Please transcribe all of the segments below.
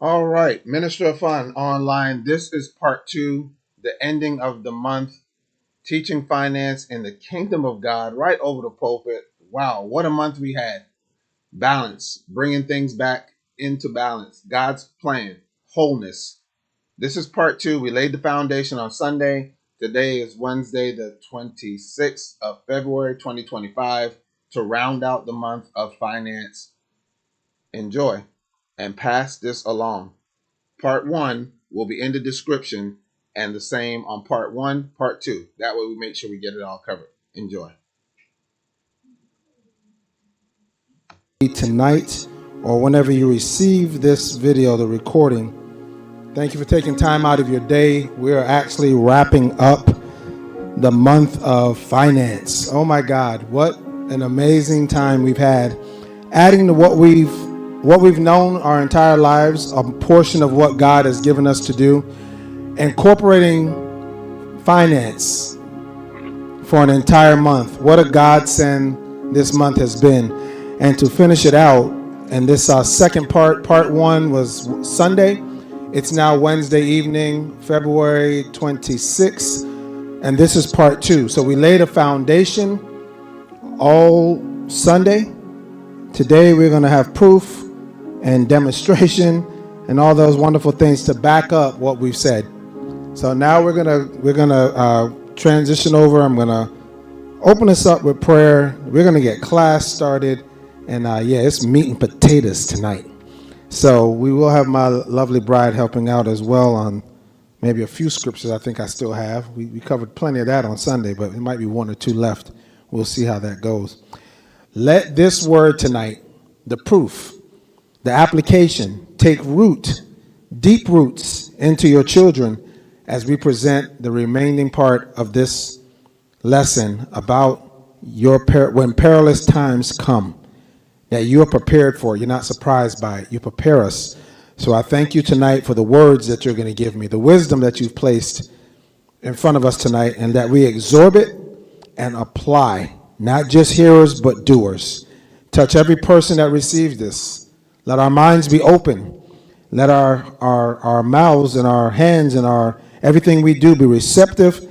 All right, Minister of Fun online. This is part two, the ending of the month, teaching finance in the kingdom of God, right over the pulpit. Wow, what a month we had. Balance, bringing things back into balance, God's plan, wholeness. This is part two. We laid the foundation on Sunday. Today is Wednesday, the 26th of February, 2025, to round out the month of finance. Enjoy and pass this along. Part one will be in the description and the same on part one, part two. That way we make sure we get it all covered. Enjoy. Tonight, or whenever you receive this video, the recording, thank you for taking time out of your day. We are actually wrapping up the month of finance. Oh my God, what an amazing time we've had. Adding to what we've known our entire lives, a portion of what God has given us to do, incorporating finance for an entire month. What a godsend this month has been. And to finish it out, and this second part one was Sunday. It's now Wednesday evening, February 26th, and this is part two. So we laid a foundation all Sunday. Today we're going to have proof and demonstration and all those wonderful things to back up what we've said. So now we're gonna transition over. I'm gonna open us up with prayer. We're gonna get class started, and it's meat and potatoes tonight. So we will have my lovely bride helping out as well on maybe a few scriptures I think I still have. We covered plenty of that on Sunday, but it might be one or two left. We'll see how that goes. Let this word tonight, the proof, the application, take root, deep roots into your children as we present the remaining part of this lesson about when perilous times come, that you are prepared for. You're not surprised by it. You prepare us. So I thank you tonight for the words that you're going to give me, the wisdom that you've placed in front of us tonight, and that we absorb it and apply, not just hearers, but doers. Touch every person that receives this. Let our minds be open. Let our mouths and our hands and our everything we do be receptive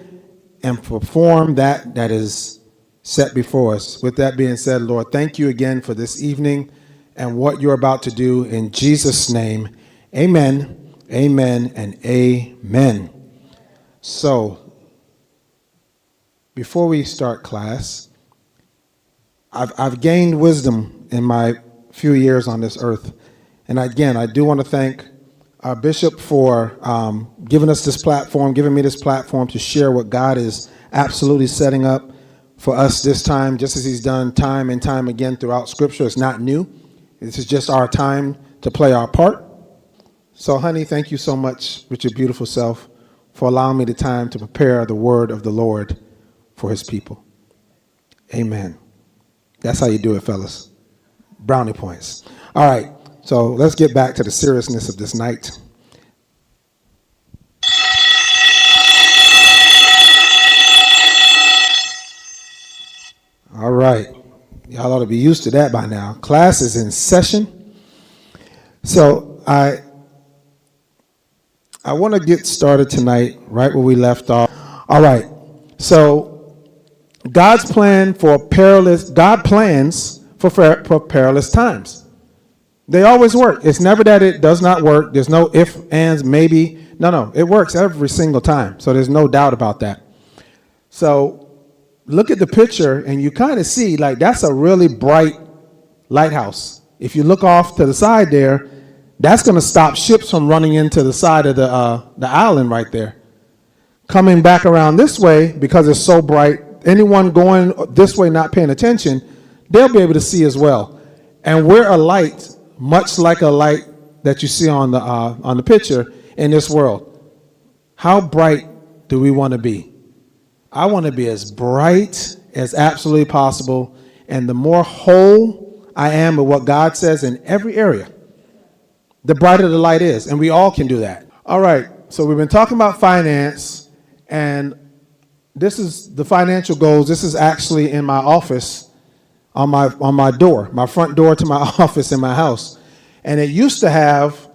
and perform that is set before us. With that being said, Lord, thank you again for this evening and what you're about to do in Jesus' name. Amen, amen, and amen. So, before we start class, I've gained wisdom in my few years on this earth. And again, I do want to thank our bishop for giving me this platform to share what God is absolutely setting up for us this time, just as he's done time and time again throughout Scripture. It's not new. This is just our time to play our part. So, honey, thank you so much with your beautiful self for allowing me the time to prepare the word of the Lord for his people. Amen. That's how you do it, fellas. Brownie points. All right, so let's get back to the seriousness of this night. All right, y'all ought to be used to that by now. Class is in session. So I want to get started tonight right where we left off. All right, so God plans for perilous times. They always work. It's never that it does not work. There's no if, ands, maybe. No. It works every single time. So there's no doubt about that. So look at the picture and you kind of see like that's a really bright lighthouse. If you look off to the side there, that's going to stop ships from running into the side of the island right there. Coming back around this way, because it's so bright, anyone going this way not paying attention, they'll be able to see as well. And we're a light, much like a light that you see on the picture in this world. How bright do we want to be? I want to be as bright as absolutely possible. And the more whole I am with what God says in every area, the brighter the light is. And we all can do that. All right. So we've been talking about finance, and this is the financial goals. This is actually in my office on my door, my front door to my office in my house. And it used to have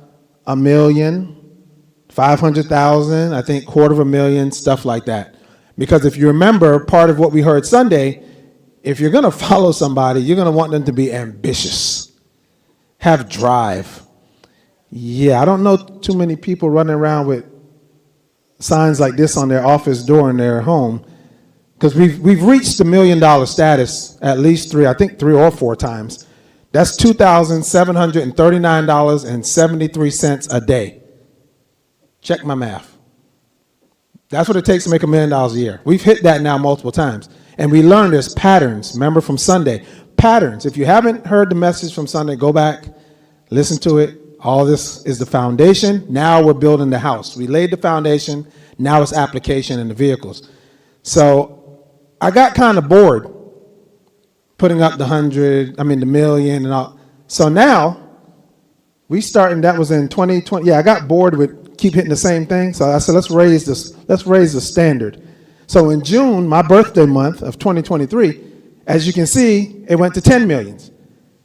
$1 million, 500,000, I think $250,000, stuff like that. Because if you remember, part of what we heard Sunday, if you're going to follow somebody, you're going to want them to be ambitious, have drive. Yeah, I don't know too many people running around with signs like this on their office door in their home, because we've reached the $1 million status at least three or four times. That's $2,739.73 a day. Check my math. That's what it takes to make $1 million a year. We've hit that now multiple times. And we learned there's patterns. Remember from Sunday, patterns. If you haven't heard the message from Sunday, go back, listen to it. All this is the foundation. Now we're building the house. We laid the foundation. Now it's application in the vehicles. So I got kind of bored putting up the million and all. So now we starting, that was in 2020. Yeah, I got bored with keep hitting the same thing. So I said, let's raise the standard. So in June, my birthday month of 2023, as you can see, it went to 10 millions.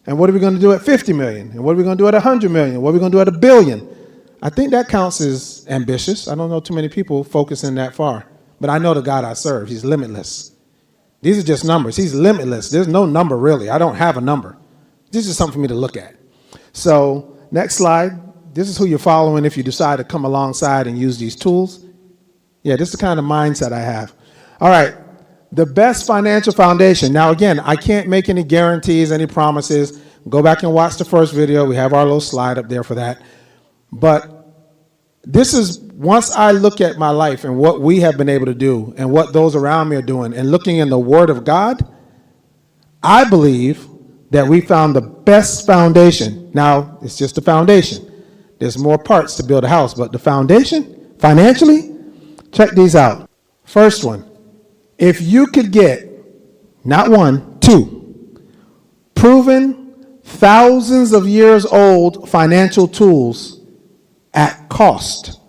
And what are we going to do at 50 million? And what are we going to do at 100 million? What are we going to do at $1 billion? I think that counts as ambitious. I don't know too many people focusing that far. But I know the God I serve. He's limitless. These are just numbers. He's limitless. There's no number really. I don't have a number. This is something for me to look at. So next slide. This is who you're following if you decide to come alongside and use these tools. Yeah, this is the kind of mindset I have. All right. The best financial foundation. Now, again, I can't make any guarantees, any promises. Go back and watch the first video. We have our little slide up there for that. But this is, once I look at my life and what we have been able to do and what those around me are doing and looking in the Word of God, I believe that we found the best foundation. Now, it's just the foundation. There's more parts to build a house, but the foundation, financially, check these out. First one. If you could get, not one, two, proven thousands of years old financial tools at cost,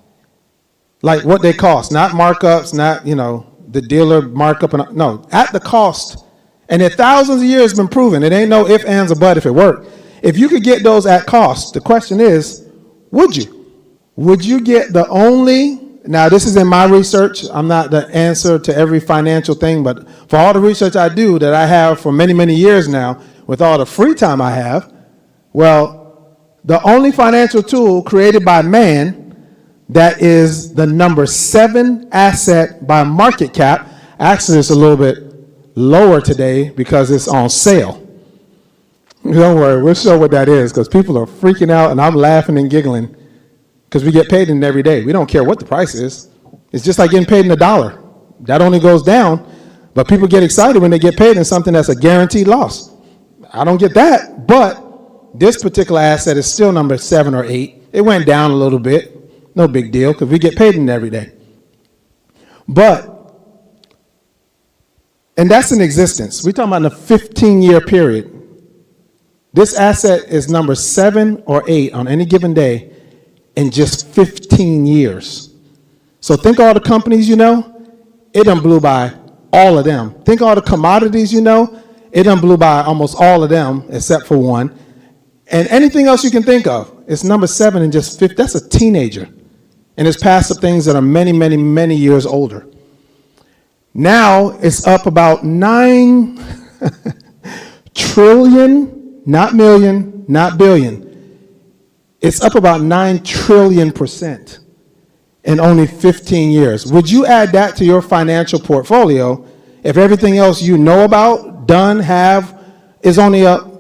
like what they cost, not markups, not, the dealer markup, no, at the cost, and they're thousands of years been proven. It ain't no if, ands, or but if it worked. If you could get those at cost, the question is, would you? Would you get the only... Now, this is in my research. I'm not the answer to every financial thing, but for all the research I do that I have for many, many years now, with all the free time I have, well, the only financial tool created by man that is the number 7 asset by market cap. Actually, it's a little bit lower today because it's on sale. Don't worry, we'll show what that is because people are freaking out and I'm laughing and giggling. Because we get paid in it every day. We don't care what the price is. It's just like getting paid in $1. That only goes down, but people get excited when they get paid in something that's a guaranteed loss. I don't get that, but this particular asset is still number 7 or 8. It went down a little bit. No big deal, because we get paid in it every day. And that's in existence. We're talking about a 15-year period. This asset is number 7 or 8 on any given day in just 15 years. So think all the companies it done blew by all of them. Think all the commodities it done blew by almost all of them except for one. And anything else you can think of, it's number 7 in just 50. That's a teenager. And it's past the things that are many, many, many years older. Now it's up about 9 trillion, not million, not billion. It's up about 9 trillion% in only 15 years. Would you add that to your financial portfolio if everything else you know about, done, have, is only up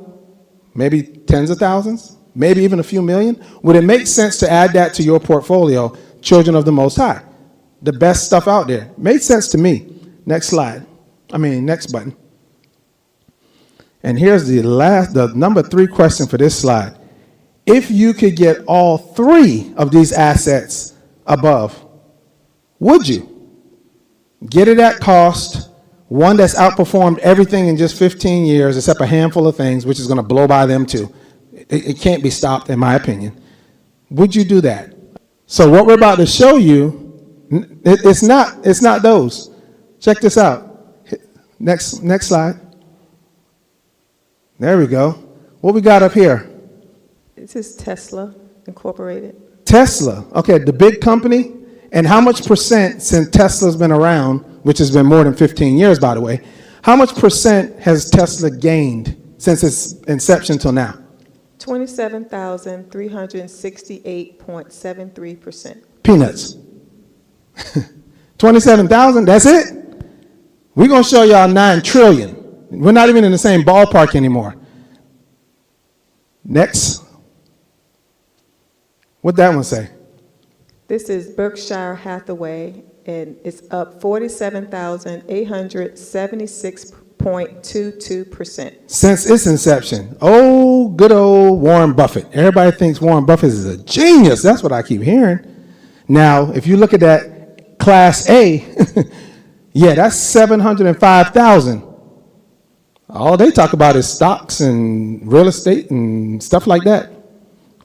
maybe tens of thousands, maybe even a few million? Would it make sense to add that to your portfolio, children of the Most High? The best stuff out there. Made sense to me. Next slide. Next button. And here's the number 3 question for this slide. If you could get all 3 of these assets above, would you? Get it at cost, one that's outperformed everything in just 15 years, except a handful of things, which is going to blow by them too. It can't be stopped, in my opinion. Would you do that? So what we're about to show you, it's not those. Check this out. Next slide. There we go. What we got up here? This is Tesla Incorporated. Tesla, okay, the big company, and how much percent since Tesla's been around, which has been more than 15 years, by the way, how much percent has Tesla gained since its inception till now? 27,368.73%. Peanuts. 27,000, that's it? We're going to show y'all 9 trillion. We're not even in the same ballpark anymore. Next. What'd that one say? This is Berkshire Hathaway, and it's up 47,876.22%. Since its inception. Oh, good old Warren Buffett. Everybody thinks Warren Buffett is a genius. That's what I keep hearing. Now, if you look at that Class A, yeah, that's 705,000. All they talk about is stocks and real estate and stuff like that.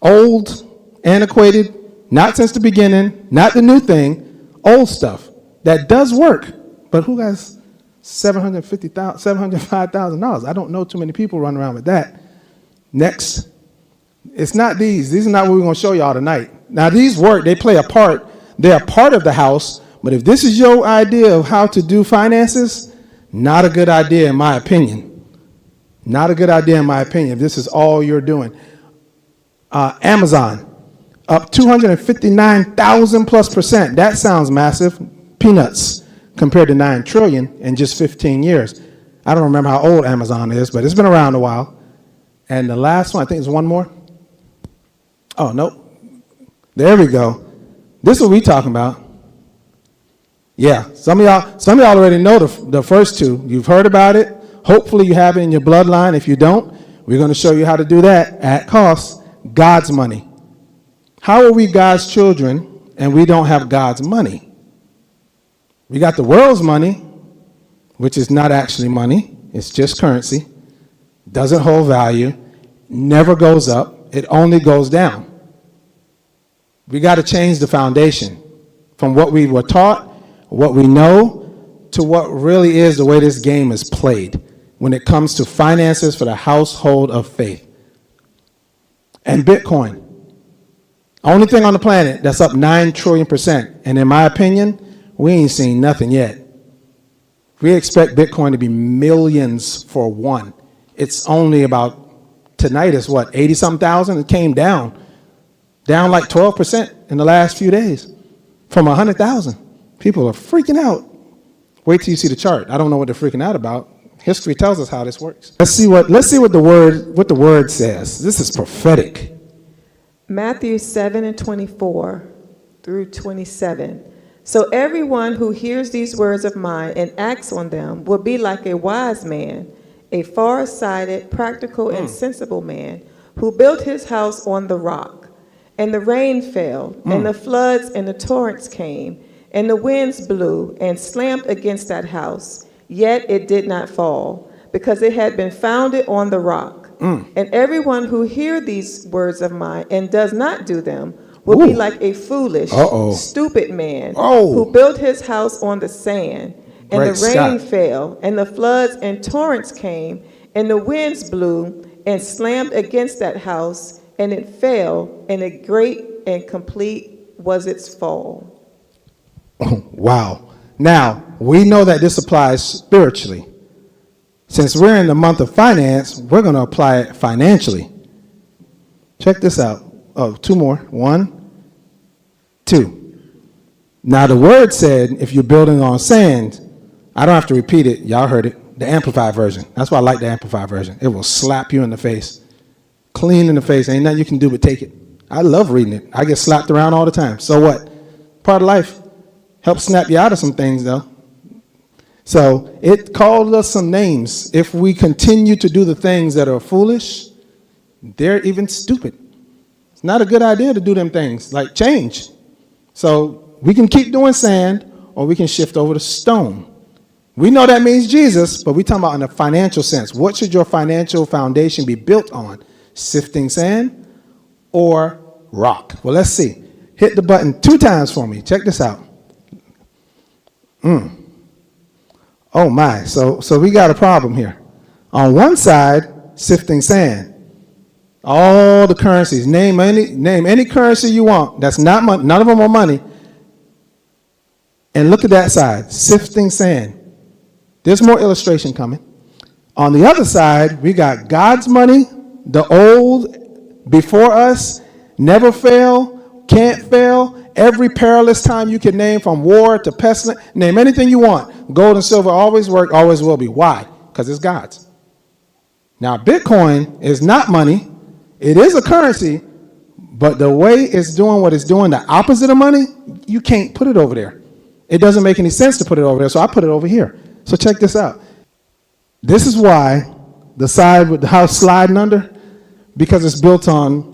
Old, antiquated, not since the beginning, not the new thing, old stuff that does work. But who has $705,000? I don't know too many people running around with that. Next. It's not these. These are not what we're going to show y'all tonight. Now, these work. They play a part. They're a part of the house. But if this is your idea of how to do finances, not a good idea in my opinion. Not a good idea in my opinion if this is all you're doing. Amazon, up 259,000 plus percent. That sounds massive. Peanuts compared to 9 trillion in just 15 years. I don't remember how old Amazon is, but it's been around a while. And the last one, I think there's one more. Oh, nope. There we go. This is what we talking about. Yeah, some of y'all already know the first two. You've heard about it. Hopefully you have it in your bloodline. If you don't, we're going to show you how to do that at cost. God's money. How are we God's children and we don't have God's money? We got the world's money, which is not actually money. It's just currency. Doesn't hold value. Never goes up. It only goes down. We got to change the foundation from what we were taught, what we know, to what really is the way this game is played when it comes to finances for the household of faith. And Bitcoin. Only thing on the planet that's up 9 trillion percent. And in my opinion, we ain't seen nothing yet. We expect Bitcoin to be millions for one. It's only about, tonight is what, 80-something thousand? It came down like 12% in the last few days from 100,000. People are freaking out. Wait till you see the chart. I don't know what they're freaking out about. History tells us how this works. Let's see what the word says. This is prophetic. Matthew 7:24 through 27. So everyone who hears these words of mine and acts on them will be like a wise man, a far-sighted, practical, and sensible man who built his house on the rock. And the rain fell, and the floods and the torrents came, and the winds blew and slammed against that house, yet it did not fall, because it had been founded on the rock. And everyone who hears these words of mine and does not do them will be like a foolish, stupid man who built his house on the sand. And the rain fell, and the floods and torrents came, and the winds blew and slammed against that house, and it fell, and a great and complete was its fall. Wow. Now, we know that this applies spiritually. Since we're in the month of finance, we're going to apply it financially. Check this out. Oh, 2 more. 1, 2. Now, the word said if you're building on sand, I don't have to repeat it. Y'all heard it. The Amplified version. That's why I like the Amplified version. It will slap you in the face. Clean in the face. Ain't nothing you can do but take it. I love reading it. I get slapped around all the time. So what? Part of life. Help snap you out of some things, though. So it called us some names. If we continue to do the things that are foolish, they're even stupid. It's not a good idea to do them things, like change. So we can keep doing sand, or we can shift over to stone. We know that means Jesus, but we're talking about in a financial sense. What should your financial foundation be built on? Sifting sand or rock? Well, let's see. Hit the button 2 times for me. Check this out. Oh my, so we got a problem here. On one side, sifting sand. All the currencies. Name any currency you want. That's not money. None of them are money. And look at that side, sifting sand. There's more illustration coming. On the other side, we got God's money, the old, before us, never fail, can't fail. Every perilous time you can name, from war to pestilence, name anything you want. Gold and silver always work, always will be. Why? Because it's God's. Now, Bitcoin is not money. It is a currency, but the way it's doing what it's doing, the opposite of money, you can't put it over there. It doesn't make any sense to put it over there, so I put it over here. So check this out. This is why the side with the house sliding under, because it's built on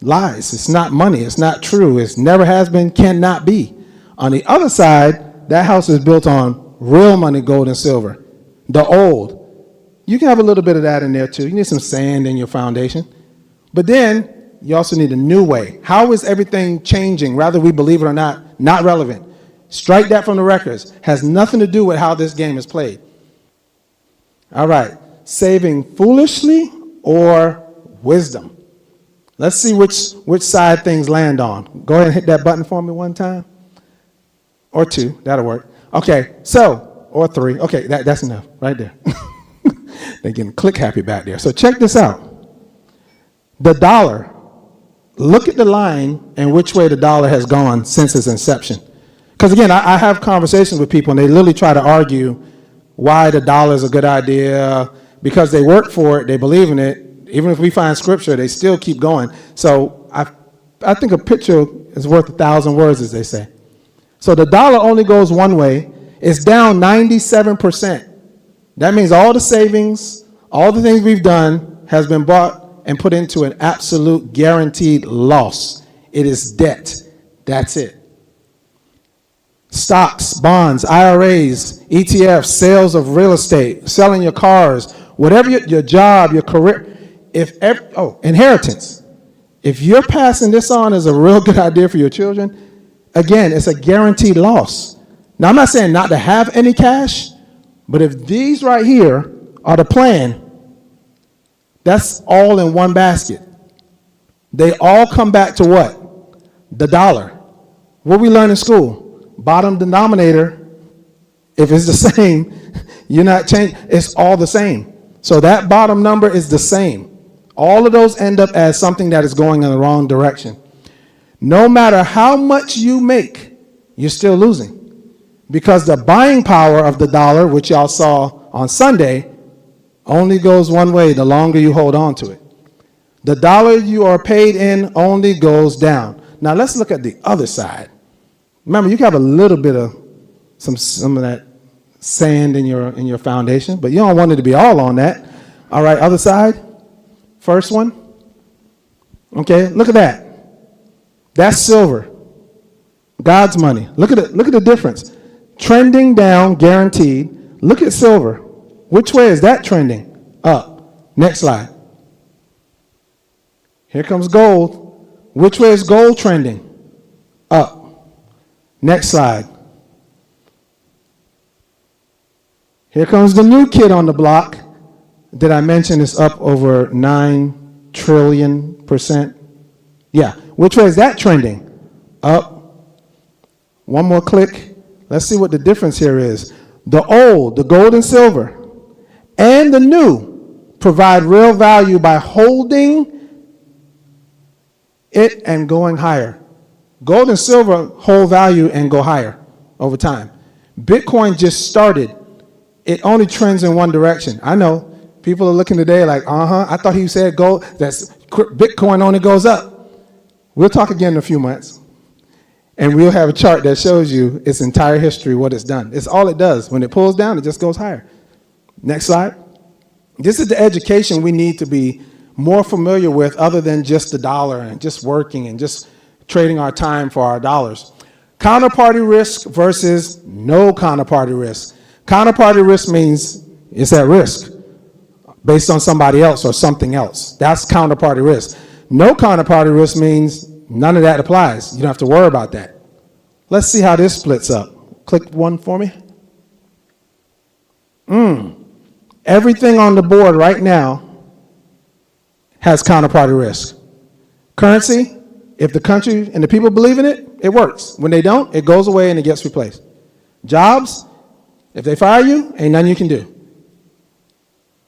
lies. It's not money. It's not true. It never has been, cannot be. On the other side, that house is built on real money, gold and silver. The old. You can have a little bit of that in there too. You need some sand in your foundation. But then you also need a new way. How is everything changing? Whether we believe it or not relevant. Strike that from the records. Has nothing to do with how this game is played. All right. Saving foolishly or wisdom? Let's see which side things land on. Go ahead and hit that button for me one time. Or two. That'll work. Okay. So, or three. Okay. That's enough right there. They're getting click happy back there. So check this out. The dollar. Look at the line and which way the dollar has gone since its inception. Because again, I have conversations with people and they literally try to argue why the dollar is a good idea. Because they work for it, they believe in it. Even if we find scripture, they still keep going. So I think a picture is worth 1,000 words, as they say. So the dollar only goes one way. It's down 97%. That means all the savings, all the things we've done has been bought and put into an absolute guaranteed loss. It is debt. That's it. Stocks, bonds, IRAs, ETFs, sales of real estate, selling your cars, whatever your job, your career. Inheritance. If you're passing this on as a real good idea for your children, again, it's a guaranteed loss. Now, I'm not saying not to have any cash, but if these right here are the plan, that's all in one basket. They all come back to what? The dollar. What we learn in school? Bottom denominator. If it's the same, you're not changing. It's all the same. So that bottom number is the same. All of those end up as something that is going in the wrong direction. No matter how much you make, you're still losing. Because the buying power of the dollar, which y'all saw on Sunday, only goes one way the longer you hold on to it. The dollar you are paid in only goes down. Now let's look at the other side. Remember, you can have a little bit of some of that sand in your foundation, but you don't want it to be all on that. All right, other side. First one. Okay, look at that. That's silver. God's money. Look at it. Look at the difference. Trending down, guaranteed. Look at silver. Which way is that trending? Up. Next slide. Here comes gold. Which way is gold trending? Up. Next slide. Here comes the new kid on the block that I mentioned is up over 9 trillion%. Yeah. Which way is that trending? Up. One more click. Let's see what the difference here is. The old, the gold and silver, and the new provide real value by holding it and going higher. Gold and silver hold value and go higher over time. Bitcoin just started. It only trends in one direction. I know. People are looking today like, I thought he said gold. That's Bitcoin only goes up. We'll talk again in a few months. And we'll have a chart that shows you its entire history, what it's done. It's all it does. When it pulls down, it just goes higher. Next slide. This is the education we need to be more familiar with other than just the dollar and just working and just trading our time for our dollars. Counterparty risk versus no counterparty risk. Counterparty risk means it's at risk based on somebody else or something else. That's counterparty risk. No counterparty risk means none of that applies. You don't have to worry about that. Let's see how this splits up. Click one for me. Everything on the board right now has counterparty risk. Currency, if the country and the people believe in it, it works. When they don't, it goes away and it gets replaced. Jobs, if they fire you, ain't nothing you can do.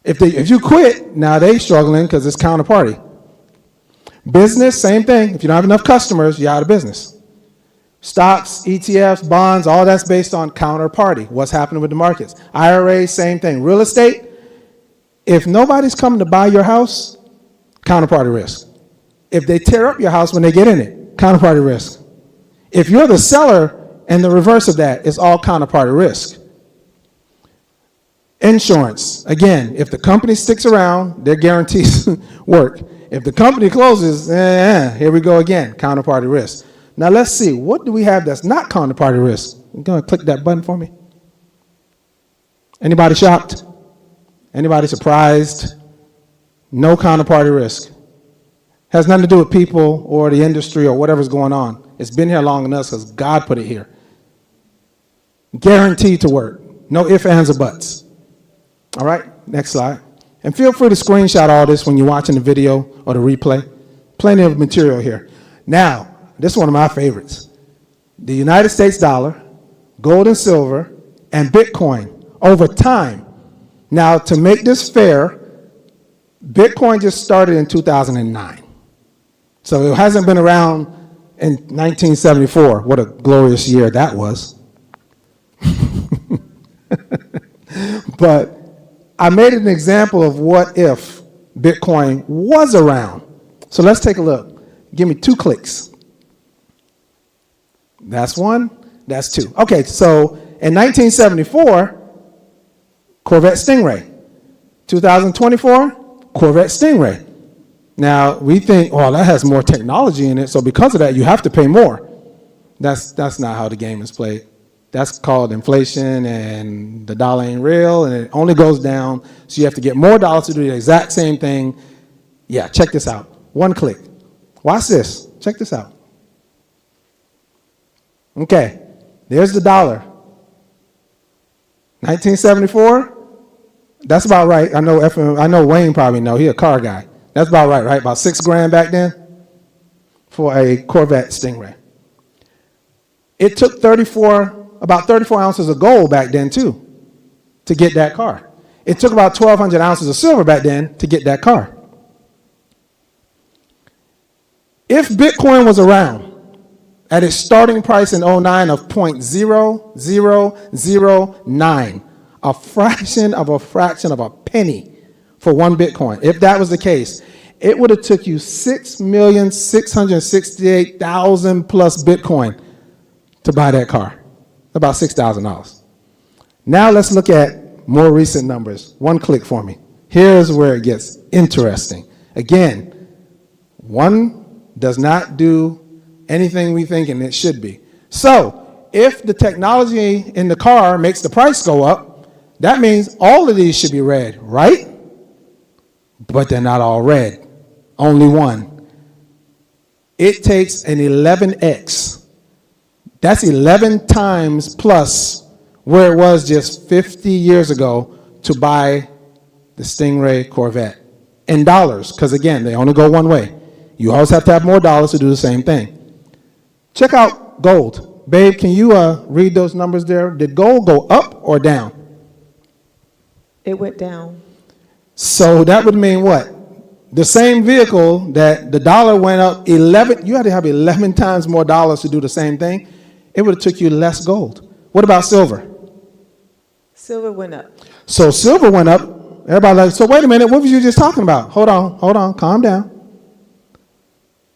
If you quit, now they struggling because it's counterparty. Business, same thing. If you don't have enough customers, you're out of business. Stocks, ETFs, bonds, all that's based on counterparty, what's happening with the markets. IRAs, same thing. Real estate, if nobody's coming to buy your house, counterparty risk. If they tear up your house when they get in it, counterparty risk. If you're the seller and the reverse of that, it's all counterparty risk. Insurance, again, if the company sticks around, their guarantees work. If the company closes, here we go again, counterparty risk. Now let's see, what do we have that's not counterparty risk? You gonna click that button for me? Anybody shocked? Anybody surprised? No counterparty risk. Has nothing to do with people or the industry or whatever's going on. It's been here long enough because God put it here. Guaranteed to work. No ifs, ands, or buts. All right, next slide. And feel free to screenshot all this when you're watching the video or the replay. Plenty of material here. Now, this is one of my favorites. The United States dollar, gold and silver, and Bitcoin over time. Now, to make this fair, Bitcoin just started in 2009. So it hasn't been around in 1974. What a glorious year that was. But I made an example of what if Bitcoin was around. So let's take a look. Give me 2 clicks. That's 1. That's 2. Okay, so in 1974, Corvette Stingray. 2024, Corvette Stingray. Now, we think, oh, that has more technology in it, so because of that, you have to pay more. That's not how the game is played. That's called inflation, and the dollar ain't real, and it only goes down, so you have to get more dollars to do the exact same thing. Yeah, check this out. 1 click. Watch this. Check this out. Okay, there's the dollar. 1974, that's about right. I know Wayne probably know. He a car guy. That's about right? About $6,000 back then for a Corvette Stingray. It took about 34 ounces of gold back then too to get that car. It took about 1,200 ounces of silver back then to get that car. If Bitcoin was around at its starting price in 2009 of 0.0009, a fraction of a penny for 1 Bitcoin, if that was the case, it would have took you 6,668,000 plus Bitcoin to buy that car. About $6,000. Now let's look at more recent numbers. 1 click for me. Here's where it gets interesting. Again, 1 does not do anything we think it should be. So, if the technology in the car makes the price go up, that means all of these should be red, right? But they're not all red. Only 1. It takes an 11x. That's 11 times plus where it was just 50 years ago to buy the Stingray Corvette. In dollars, because again, they only go one way. You always have to have more dollars to do the same thing. Check out gold. Babe, can you read those numbers there? Did gold go up or down? It went down. So that would mean what? The same vehicle that the dollar went up 11, you had to have 11 times more dollars to do the same thing. It would have took you less gold. What about silver? Silver went up. So silver went up. Everybody like, so wait a minute, what was you just talking about? Hold on, calm down.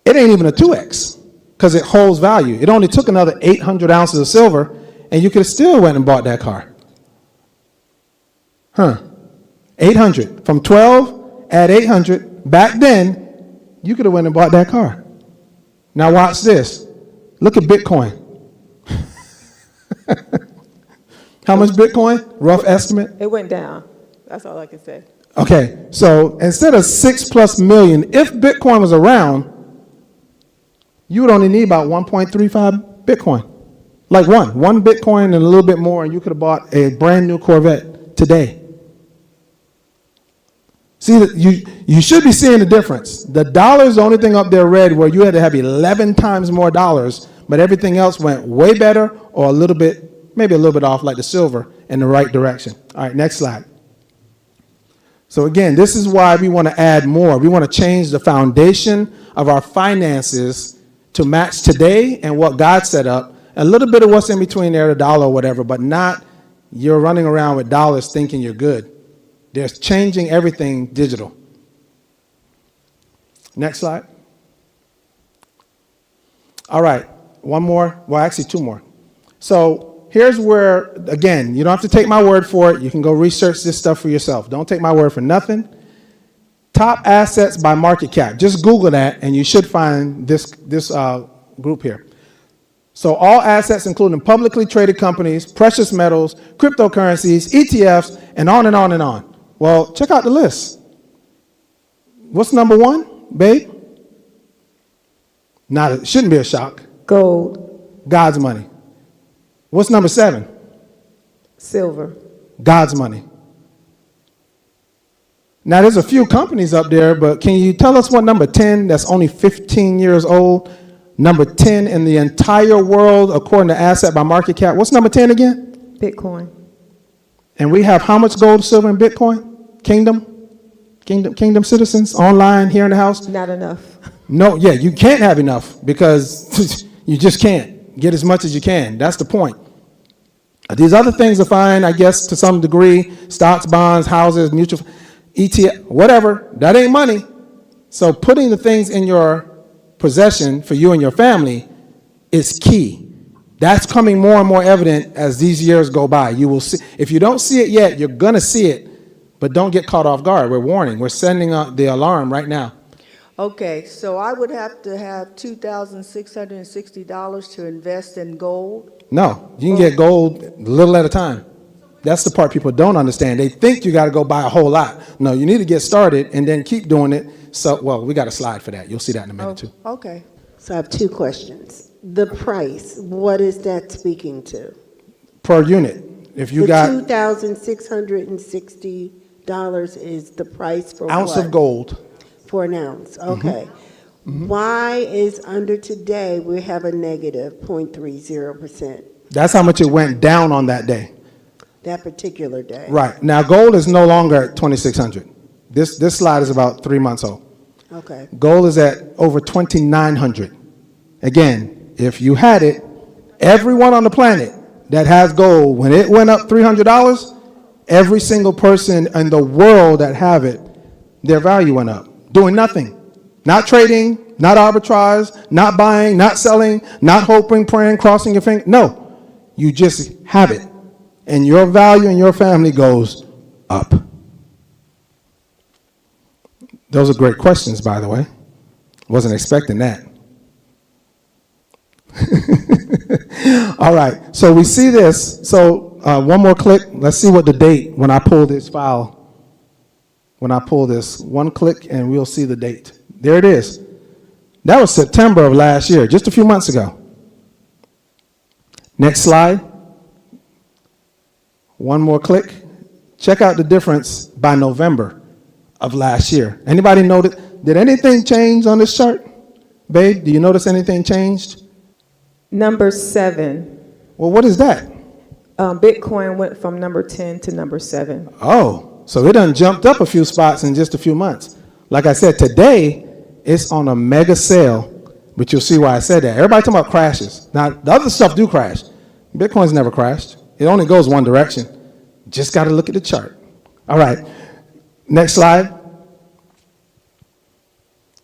It ain't even a 2x because it holds value. It only took another 800 ounces of silver and you could have still went and bought that car. 800. From 12 at 800, back then, you could have went and bought that car. Now watch this. Look at Bitcoin. How much Bitcoin? Rough estimate? It went down. That's all I can say. Okay, so instead of 6+ million, if Bitcoin was around, you would only need about 1.35 Bitcoin. Like one Bitcoin and a little bit more, and you could have bought a brand new Corvette today. See, you should be seeing the difference. The dollar is the only thing up there red where you had to have 11 times more dollars, but everything else went way better or a little bit, maybe a little bit off, like the silver, in the right direction. All right, next slide. So again, this is why we want to add more. We want to change the foundation of our finances to match today and what God set up. A little bit of what's in between there, the dollar or whatever, but not you're running around with dollars thinking you're good. They're changing everything digital. Next slide. All right, one more. Well, actually, two more. So here's where, again, you don't have to take my word for it. You can go research this stuff for yourself. Don't take my word for nothing. Top assets by market cap. Just Google that, and you should find this group here. So all assets, including publicly traded companies, precious metals, cryptocurrencies, ETFs, and on and on and on. Well, check out the list. What's number one, babe? It shouldn't be a shock. Gold. God's money. What's number 7? Silver. God's money. Now, there's a few companies up there, but can you tell us what number 10, that's only 15 years old, number 10 in the entire world, according to asset by market cap? What's number 10 again? Bitcoin. And we have how much gold, silver, and Bitcoin? Kingdom citizens online here in the house? Not enough. No, yeah, you can't have enough because you just can't get as much as you can. That's the point. These other things are fine, I guess, to some degree. Stocks, bonds, houses, mutual, ETF, whatever. That ain't money. So putting the things in your possession for you and your family is key. That's coming more and more evident as these years go by. You will see. If you don't see it yet, you're going to see it. But don't get caught off guard. We're warning. We're sending out the alarm right now. Okay, so I would have to have $2,660 to invest in gold? No, you can get gold a little at a time. That's the part people don't understand. They think you got to go buy a whole lot. No, you need to get started and then keep doing it. So, well, we got a slide for that. You'll see that in a minute, too. Okay. So I have 2 questions. The price, what is that speaking to? Per unit. If you The got $2,660 is the price for ounce what? of gold. For an ounce, okay. Why is under today we have a negative 0.30%, That's how much it went down on that day. that particular day? Right. Now, gold is no longer at 2,600. This slide is about 3 months old. Okay, Gold is at over 2,900. Again, if you had it, everyone on the planet that has gold, when it went up $300, every single person in the world that have it, their value went up. Doing nothing. Not trading, not arbitrage, not buying, not selling, not hoping, praying, crossing your finger. No, you just have it. And your value and your family goes up. Those are great questions, by the way. Wasn't expecting that. All right, so we see this. So one more click. Let's see what the date when I pull this file. When I pull this, one click and we'll see the date. There it is. That was September of last year, just a few months ago. Next slide. One more click. Check out the difference by November of last year. Anybody notice? Did anything change on this chart? Babe, do you notice anything changed? Number 7. Well, what is that? Bitcoin went from number 10 to number 7. Oh, so it done jumped up a few spots in just a few months. Like I said, today it's on a mega sale, but you'll see why I said that. Everybody talking about crashes. Now, the other stuff do crash. Bitcoin's never crashed. It only goes one direction. Just got to look at the chart. All right, next slide.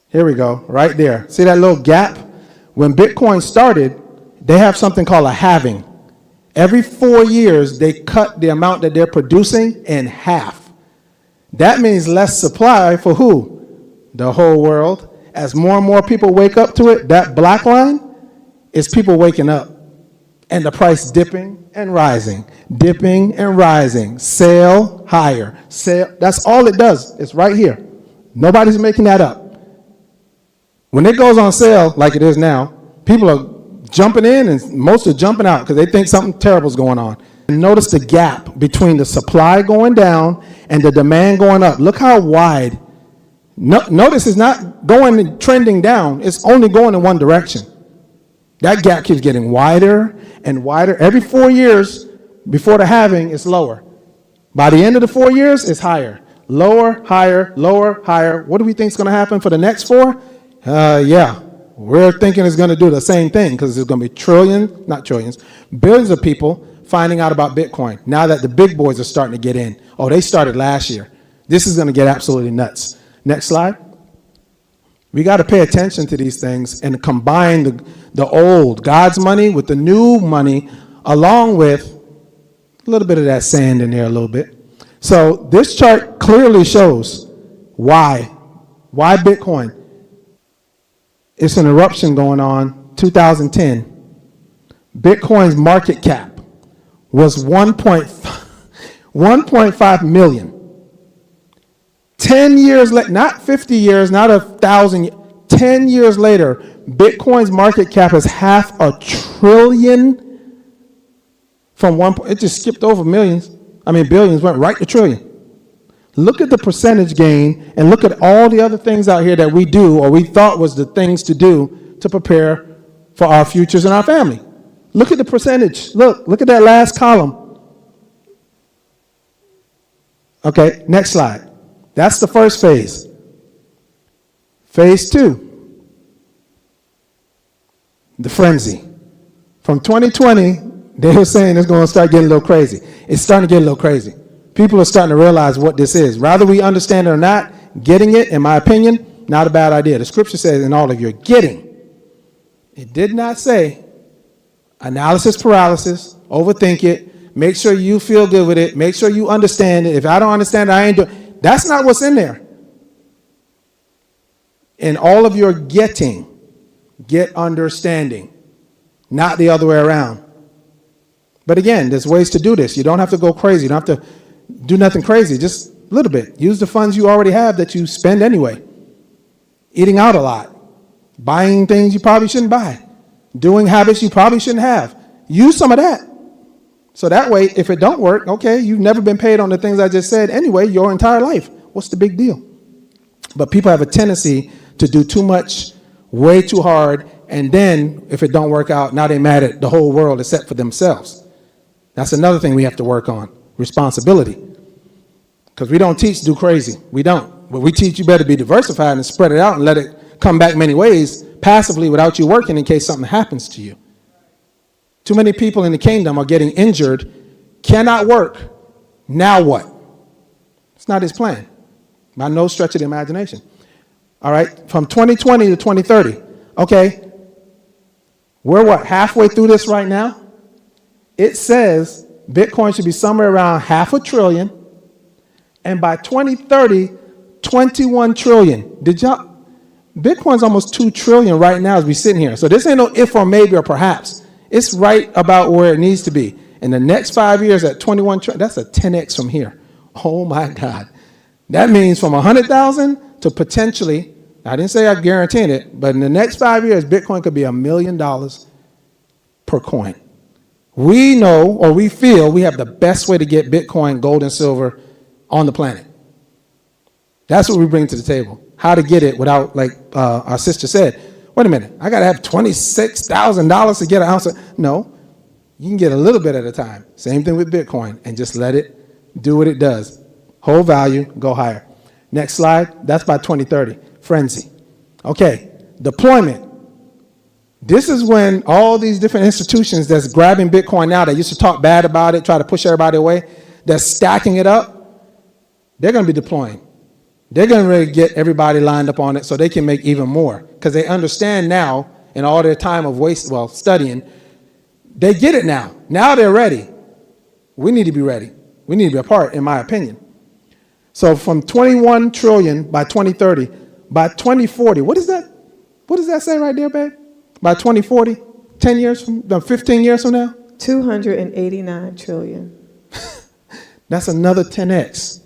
Here we go, right there. See that little gap? When Bitcoin started, they have something called a halving. Every 4 years, they cut the amount that they're producing in half. That means less supply for who? The whole world. As more and more people wake up to it, that black line is people waking up. And the price dipping and rising, dipping and rising. Sell higher. Sell. That's all it does. It's right here. Nobody's making that up. When it goes on sale, like it is now, people are jumping in and most are jumping out because they think something terrible is going on. And notice the gap between the supply going down and the demand going up. Look how wide. Notice it's not going trending down. It's only going in one direction. That gap keeps getting wider and wider. Every 4 years before the halving, it's lower. By the end of the 4 years, it's higher. Lower, higher, lower, higher. What do we think is going to happen for the next 4? Yeah, we're thinking it's going to do the same thing because there's going to be billions of people finding out about Bitcoin now that the big boys are starting to get in. Oh, they started last year. This is going to get absolutely nuts. Next slide. We got to pay attention to these things and combine the old God's money with the new money, along with a little bit of that sand in there a little bit. So this chart clearly shows why Bitcoin. It's an eruption going on. 2010, Bitcoin's market cap was 1.5 million. 10 years later, not 50 years, not 1,000, 10 years later, Bitcoin's market cap is $500 billion from it just skipped over billions, went right to trillion. Look at the percentage gain and look at all the other things out here that we do or we thought was the things to do to prepare for our futures and our family. Look at the percentage. Look at that last column. Okay, next slide. That's the first phase. Phase 2, the frenzy. From 2020, they were saying it's going to start getting a little crazy. It's starting to get a little crazy. People are starting to realize what this is. Rather we understand it or not, getting it, in my opinion, not a bad idea. The scripture says in all of your getting. It did not say analysis paralysis, overthink it, make sure you feel good with it, make sure you understand it. If I don't understand it, I ain't doing it. That's not what's in there. In all of your getting, get understanding, not the other way around. But again, there's ways to do this. You don't have to go crazy. You don't have to do nothing crazy, just a little bit. Use the funds you already have that you spend anyway. Eating out a lot, buying things you probably shouldn't buy, doing habits you probably shouldn't have. Use some of that. So that way, if it don't work, okay, you've never been paid on the things I just said anyway your entire life. What's the big deal? But people have a tendency to do too much, way too hard, and then if it don't work out, now they're mad at the whole world except for themselves. That's another thing we have to work on, responsibility. Because we don't teach do crazy. We don't. But we teach you better be diversified and spread it out and let it come back many ways passively without you working in case something happens to you. Too many people in the kingdom are getting injured, cannot work. Now what? It's not his plan. By no stretch of the imagination. All right, from 2020 to 2030. Okay, we're what, halfway through this right now? It says Bitcoin should be somewhere around $500 billion, and by 2030, 21 trillion. Bitcoin's almost 2 trillion right now as we sit here. So this ain't no if or maybe or perhaps. It's right about where it needs to be. In the next 5 years at 21 trillion, that's a 10x from here. Oh my God. That means from 100,000 to potentially, I didn't say I guaranteed it, but in the next 5 years, Bitcoin could be $1 million per coin. We know, or we feel, we have the best way to get Bitcoin, gold, and silver on the planet. That's what we bring to the table. How to get it without, like our sister said, wait a minute, I got to have $26,000 to get an ounce of, no, you can get a little bit at a time. Same thing with Bitcoin, and just let it do what it does. Hold value, go higher. Next slide, that's by 2030, frenzy. Okay, deployment. This is when all these different institutions that's grabbing Bitcoin now that used to talk bad about it, try to push everybody away, that's stacking it up, they're going to be deploying. They're going to really get everybody lined up on it so they can make even more. Because they understand now, in all their time of studying, they get it now. Now they're ready. We need to be ready. We need to be a part, in my opinion. So from 21 trillion by 2030, by 2040, what is that? What does that say right there, babe? By 2040, 10 years from, 15 years from now? 289 trillion. That's another 10x.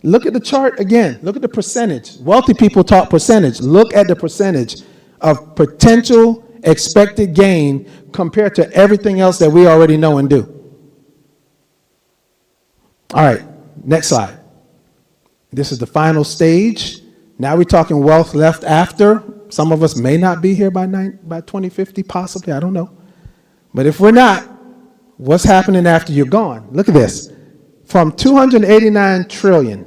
Look at the chart again. Look at the percentage. Wealthy people talk percentage. Look at the percentage of potential expected gain compared to everything else that we already know and do. All right, next slide. This is the final stage. Now we're talking wealth left after. Some of us may not be here by 2050, possibly, I don't know. But if we're not, what's happening after you're gone? Look at this. From 289 trillion,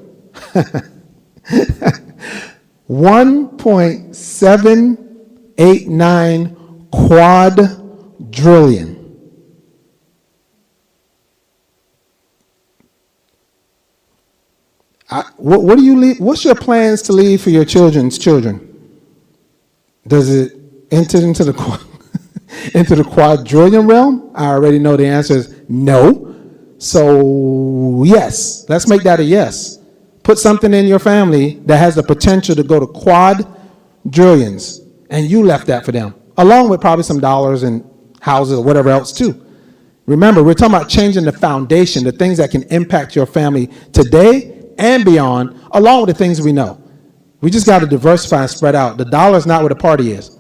1.789 quadrillion. What do you leave? What's your plans to leave for your children's children? Does it enter into the into the quadrillion realm? I already know the answer is no. So yes, let's make that a yes. Put something in your family that has the potential to go to quadrillions, and you left that for them, along with probably some dollars and houses or whatever else too. Remember, we're talking about changing the foundation, the things that can impact your family today and beyond, along with the things we know. We just got to diversify and spread out. The dollar is not where the party is.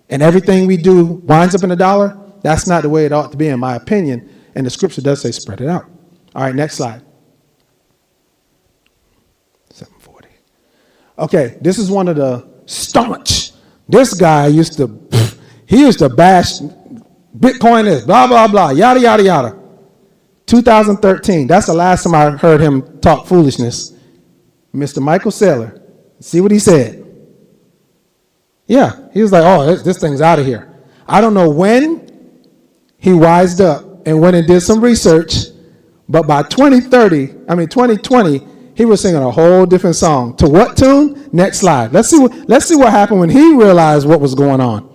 And everything we do winds up in a dollar. That's not the way it ought to be, in my opinion. And the scripture does say spread it out. All right, next slide. 740. Okay, this is one of the staunch. This guy used to bash Bitcoin is blah, blah, blah, yada, yada, yada. 2013, that's the last time I heard him talk foolishness. Mr. Michael Saylor, see what he said? Yeah, he was like, oh, this thing's out of here. I don't know when he wised up and went and did some research, but by 2020, he was singing a whole different song. To what tune? Next slide. Let's see what happened when he realized what was going on.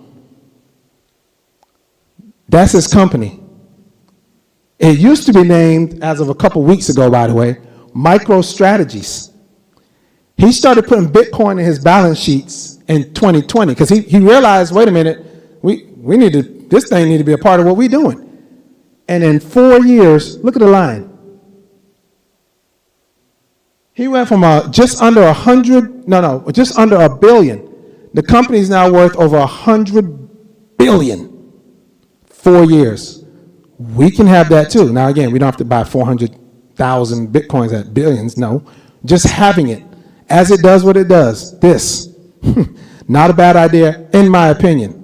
That's his company. It used to be named, as of a couple weeks ago, by the way, MicroStrategies. He started putting Bitcoin in his balance sheets in 2020 because he realized, wait a minute, this thing need to be a part of what we're doing. And in 4 years, look at the line. He went from just under $1 billion. The company's now worth over $100 billion. 4 years. We can have that too. Now again, we don't have to buy 400,000 Bitcoins at billions. No, just having it as it does what it does. This, not a bad idea in my opinion.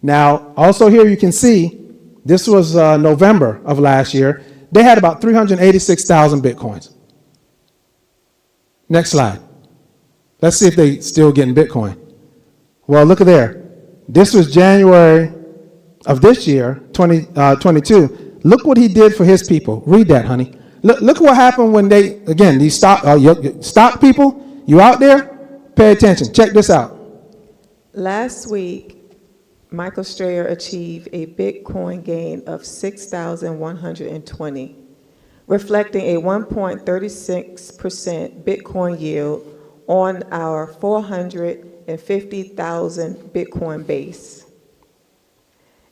Now, also here you can see, this was November of last year. They had about 386,000 Bitcoins. Next slide. Let's see if they still getting Bitcoin. Well, look at there. This was January of this year, 2022. Look what he did for his people. Read that, honey. Look what happened when these stock people, you out there? Pay attention. Check this out. Last week, Michael Strayer achieved a Bitcoin gain of 6,120, reflecting a 1.36% Bitcoin yield on our 450,000 Bitcoin base.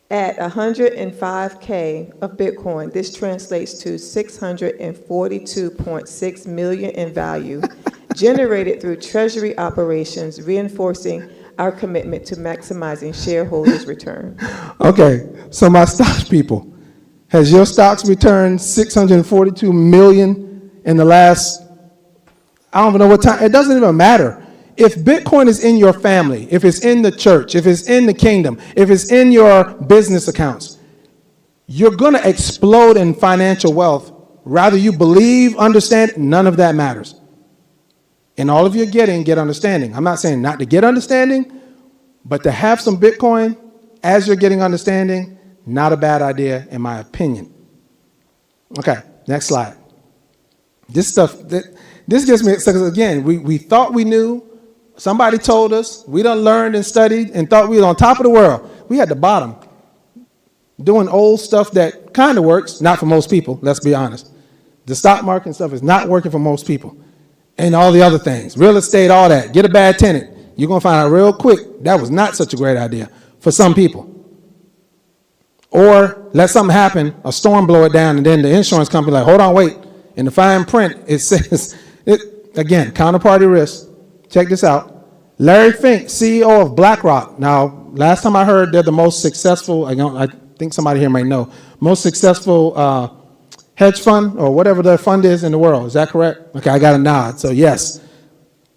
At 105K of Bitcoin, this translates to 642.6 million in value, generated through treasury operations, reinforcing our commitment to maximizing shareholders' return. Okay, so my stocks people, has your stocks returned 642 million in the last, I don't even know what time, it doesn't even matter. If Bitcoin is in your family, if it's in the church, if it's in the kingdom, if it's in your business accounts, you're going to explode in financial wealth. Rather you believe, understand, none of that matters. In all of your getting, get understanding. I'm not saying not to get understanding, but to have some Bitcoin as you're getting understanding, not a bad idea in my opinion. Okay, next slide. This gets me, because again, we thought we knew. Somebody told us, we done learned and studied and thought we were on top of the world. We had the bottom, doing old stuff that kind of works, not for most people, let's be honest. The stock market and stuff is not working for most people. And all the other things, real estate, all that. Get a bad tenant. You're going to find out real quick that was not such a great idea for some people. Or let something happen, a storm blow it down, and then the insurance company like, hold on, wait. In the fine print, it says, again, counterparty risk. Check this out. Larry Fink, CEO of BlackRock. Now, last time I heard, they're the most successful, I think somebody here might know, most successful hedge fund or whatever the fund is in the world. Is that correct? Okay, I got a nod, so yes.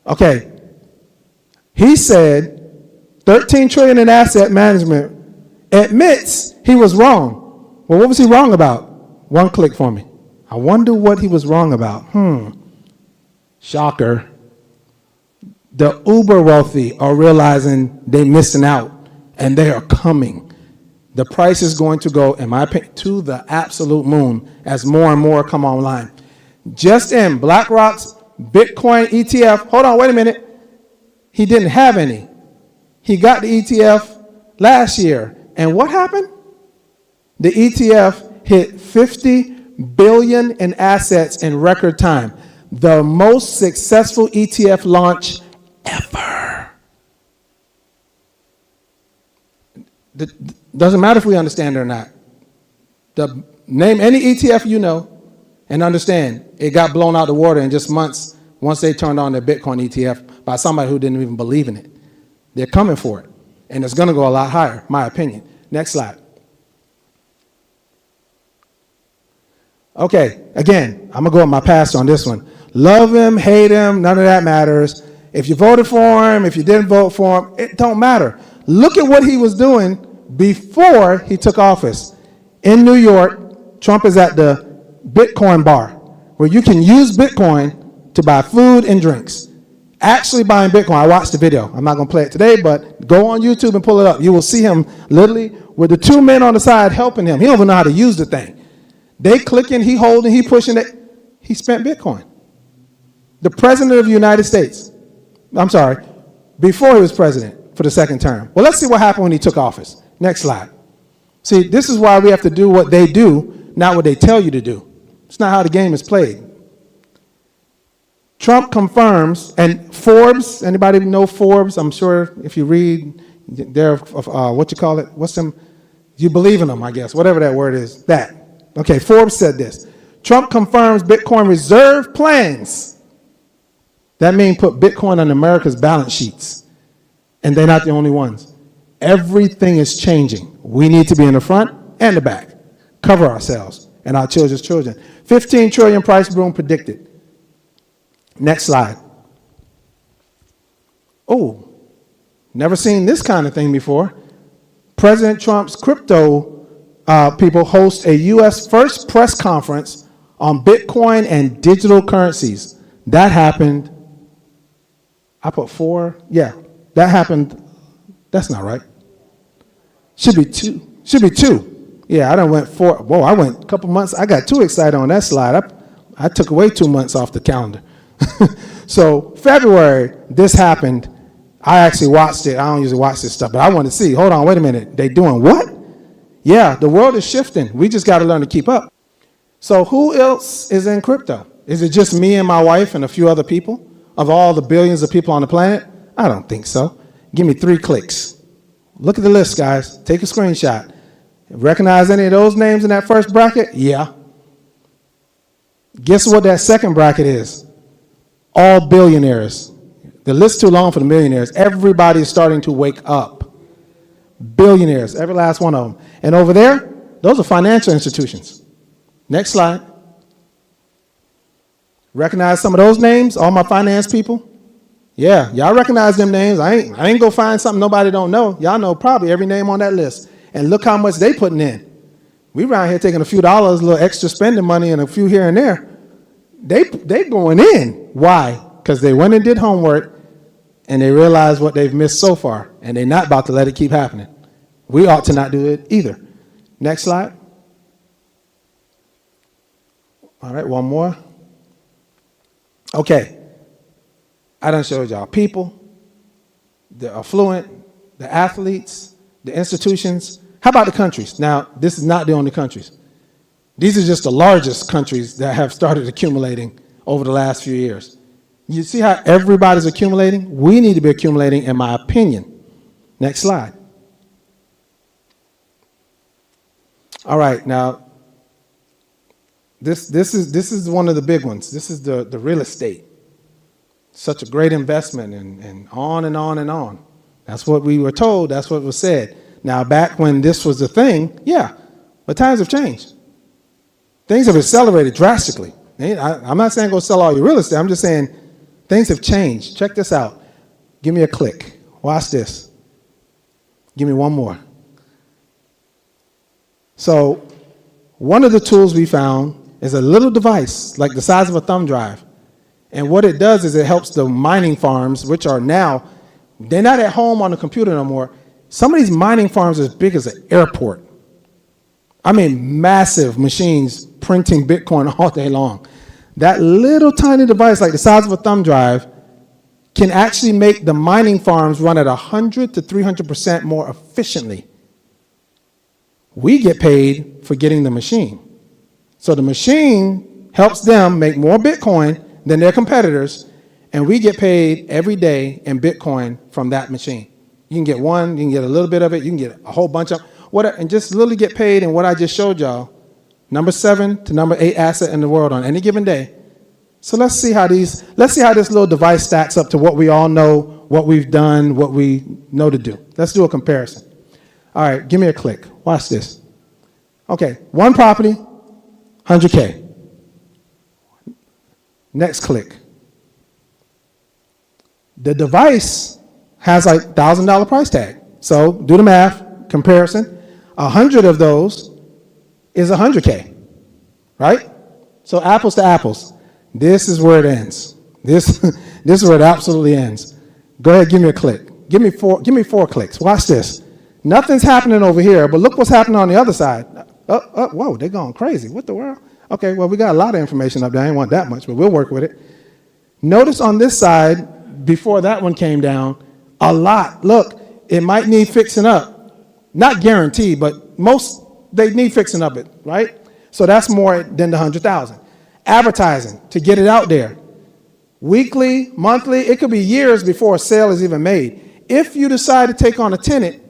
Okay. He said 13 trillion in asset management, admits he was wrong. Well, what was he wrong about? One click for me. I wonder what he was wrong about. Shocker. The uber wealthy are realizing they're missing out, and they are coming. The price is going to go, in my opinion, to the absolute moon as more and more come online. Just in BlackRock's Bitcoin ETF, hold on, wait a minute. He didn't have any. He got the ETF last year. And what happened? The ETF hit 50 billion in assets in record time. The most successful ETF launch ever. Doesn't matter if we understand it or not. Name any ETF you know and understand it got blown out the water in just months once they turned on their Bitcoin ETF by somebody who didn't even believe in it. They're coming for it. And it's going to go a lot higher, my opinion. Next slide. Okay, again, I'm going to go with my pastor on this one. Love him, hate him, none of that matters. If you voted for him, if you didn't vote for him, it don't matter. Look at what he was doing before he took office. In New York, Trump is at the Bitcoin bar, where you can use Bitcoin to buy food and drinks. Actually buying Bitcoin. I watched the video. I'm not going to play it today, but go on YouTube and pull it up. You will see him literally with the two men on the side helping him. He don't even know how to use the thing. They clicking, he holding, he pushing it. He spent Bitcoin. The president of the United States, I'm sorry, before he was president for the second term. Well, let's see what happened when he took office. Next slide. See, this is why we have to do what they do, not what they tell you to do. It's not how the game is played. Trump confirms, and Forbes, anybody know Forbes? I'm sure if you read, they're, what you call it? What's them? You believe in them, I guess, whatever that word is, that. Okay, Forbes said this. Trump confirms Bitcoin reserve plans. That means put Bitcoin on America's balance sheets. And they're not the only ones. Everything is changing. We need to be in the front and the back. Cover ourselves and our children's children. 15 trillion price boom predicted. Next slide. Oh, never seen this kind of thing before. President Trump's crypto people host a U.S. first press conference on Bitcoin and digital currencies. That happened. I put 4. Yeah, that happened. That's not right. Should be 2. Should be 2. Yeah, I done went 4. Whoa, I went a couple months. I got too excited on that slide. I took away 2 months off the calendar. So February, this happened. I actually watched it. I don't usually watch this stuff, but I wanted to see. Hold on, wait a minute. They doing what? Yeah, the world is shifting. We just got to learn to keep up. So who else is in crypto? Is it just me and my wife and a few other people? Of all the billions of people on the planet? I don't think so. Give me 3 clicks. Look at the list, guys. Take a screenshot. Recognize any of those names in that first bracket? Yeah. Guess what that second bracket is? All billionaires. The list's too long for the millionaires. Everybody is starting to wake up. Billionaires, every last one of them. And over there, those are financial institutions. Next slide. Recognize some of those names, all my finance people? Yeah, y'all recognize them names. I ain't go find something nobody don't know. Y'all know probably every name on that list. And look how much they putting in. We around here taking a few dollars, a little extra spending money, and a few here and there. They going in. Why? Because they went and did homework, and they realized what they've missed so far, and they're not about to let it keep happening. We ought to not do it either. Next slide. All right, one more. Okay. I done showed y'all people, the affluent, the athletes, the institutions. How about the countries? Now, this is not the only countries. These are just the largest countries that have started accumulating over the last few years. You see how everybody's accumulating? We need to be accumulating, in my opinion. Next slide. All right, now, this is one of the big ones. This is the real estate. Such a great investment, and on and on and on. That's what we were told. That's what was said. Now, back when this was a thing, yeah, but times have changed. Things have accelerated drastically. I'm not saying go sell all your real estate. I'm just saying things have changed. Check this out. Give me a click. Watch this. Give me one more. So one of the tools we found is a little device like the size of a thumb drive. And what it does is it helps the mining farms, which are now, they're not at home on the computer no more. Some of these mining farms are as big as an airport. I mean, massive machines printing Bitcoin all day long. That little tiny device, like the size of a thumb drive, can actually make the mining farms run at 100 to 300% more efficiently. We get paid for getting the machine. So the machine helps them make more Bitcoin than their competitors, and we get paid every day in Bitcoin from that machine. You can get one, you can get a little bit of it, you can get a whole bunch of and just literally get paid in what I just showed y'all, number 7 to number 8 asset in the world on any given day. So let's see how this little device stacks up to what we all know, what we've done, what we know to do. Let's do a comparison. All right, give me a click. Watch this. Okay, one property, 100K. Next click. The device has like $1,000 price tag. So do the math, comparison. 100 of those is 100K, right? So apples to apples. This is where it ends. This is where it absolutely ends. Go ahead, give me a click. Give me four clicks. Watch this. Nothing's happening over here, but look what's happening on the other side. Whoa, they're going crazy. What the world? Okay, well, we got a lot of information up there. I didn't want that much, but we'll work with it. Notice on this side, before that one came down, a lot. Look, it might need fixing up. Not guaranteed, but most, they need fixing up it, right? So that's more than the 100,000. Advertising, to get it out there. Weekly, monthly, it could be years before a sale is even made. If you decide to take on a tenant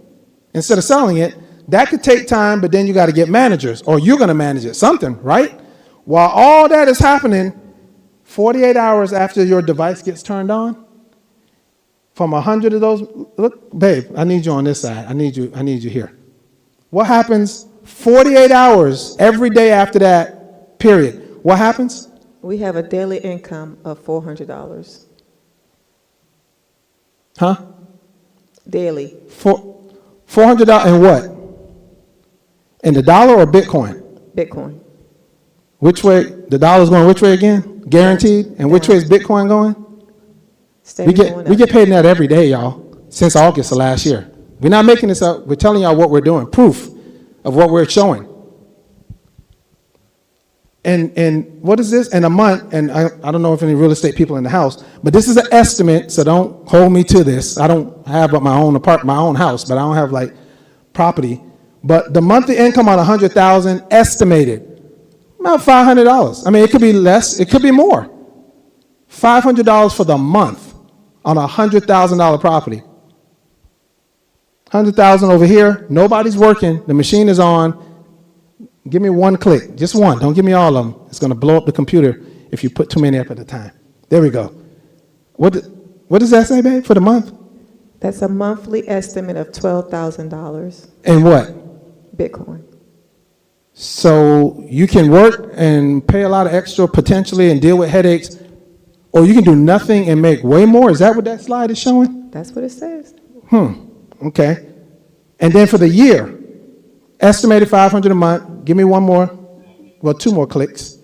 instead of selling it, that could take time, but then you got to get managers, or you're going to manage it, something, right? While all that is happening, 48 hours after your device gets turned on, from 100 of those, look, babe, I need you on this side. I need you here. What happens 48 hours every day after that, period? What happens? We have a daily income of $400. Huh? Daily. $400 in what? In the dollar or Bitcoin? Bitcoin. Which way? The dollar's going which way again? Guaranteed? And which way is Bitcoin going? We get paid in that every day, y'all, since August of last year. We're not making this up. We're telling y'all what we're doing, proof of what we're showing. And what is this? In a month, and I don't know if any real estate people in the house, but this is an estimate, so don't hold me to this. I don't have my own house, but I don't have like property. But the monthly income on 100,000 estimated about $500. I mean, it could be less, it could be more. $500 for the month on a $100,000 property. 100,000 over here. Nobody's working. The machine is on. Give me one click, just one. Don't give me all of them. It's going to blow up the computer if you put too many up at a time. There we go. What does that say, babe, for the month? That's a monthly estimate of $12,000. And what? Bitcoin. So you can work and pay a lot of extra potentially and deal with headaches, or you can do nothing and make way more. Is that what that slide is showing? That's what it says. Okay. And then for the year, estimated $500 a month. Give me one more. Well, two more clicks.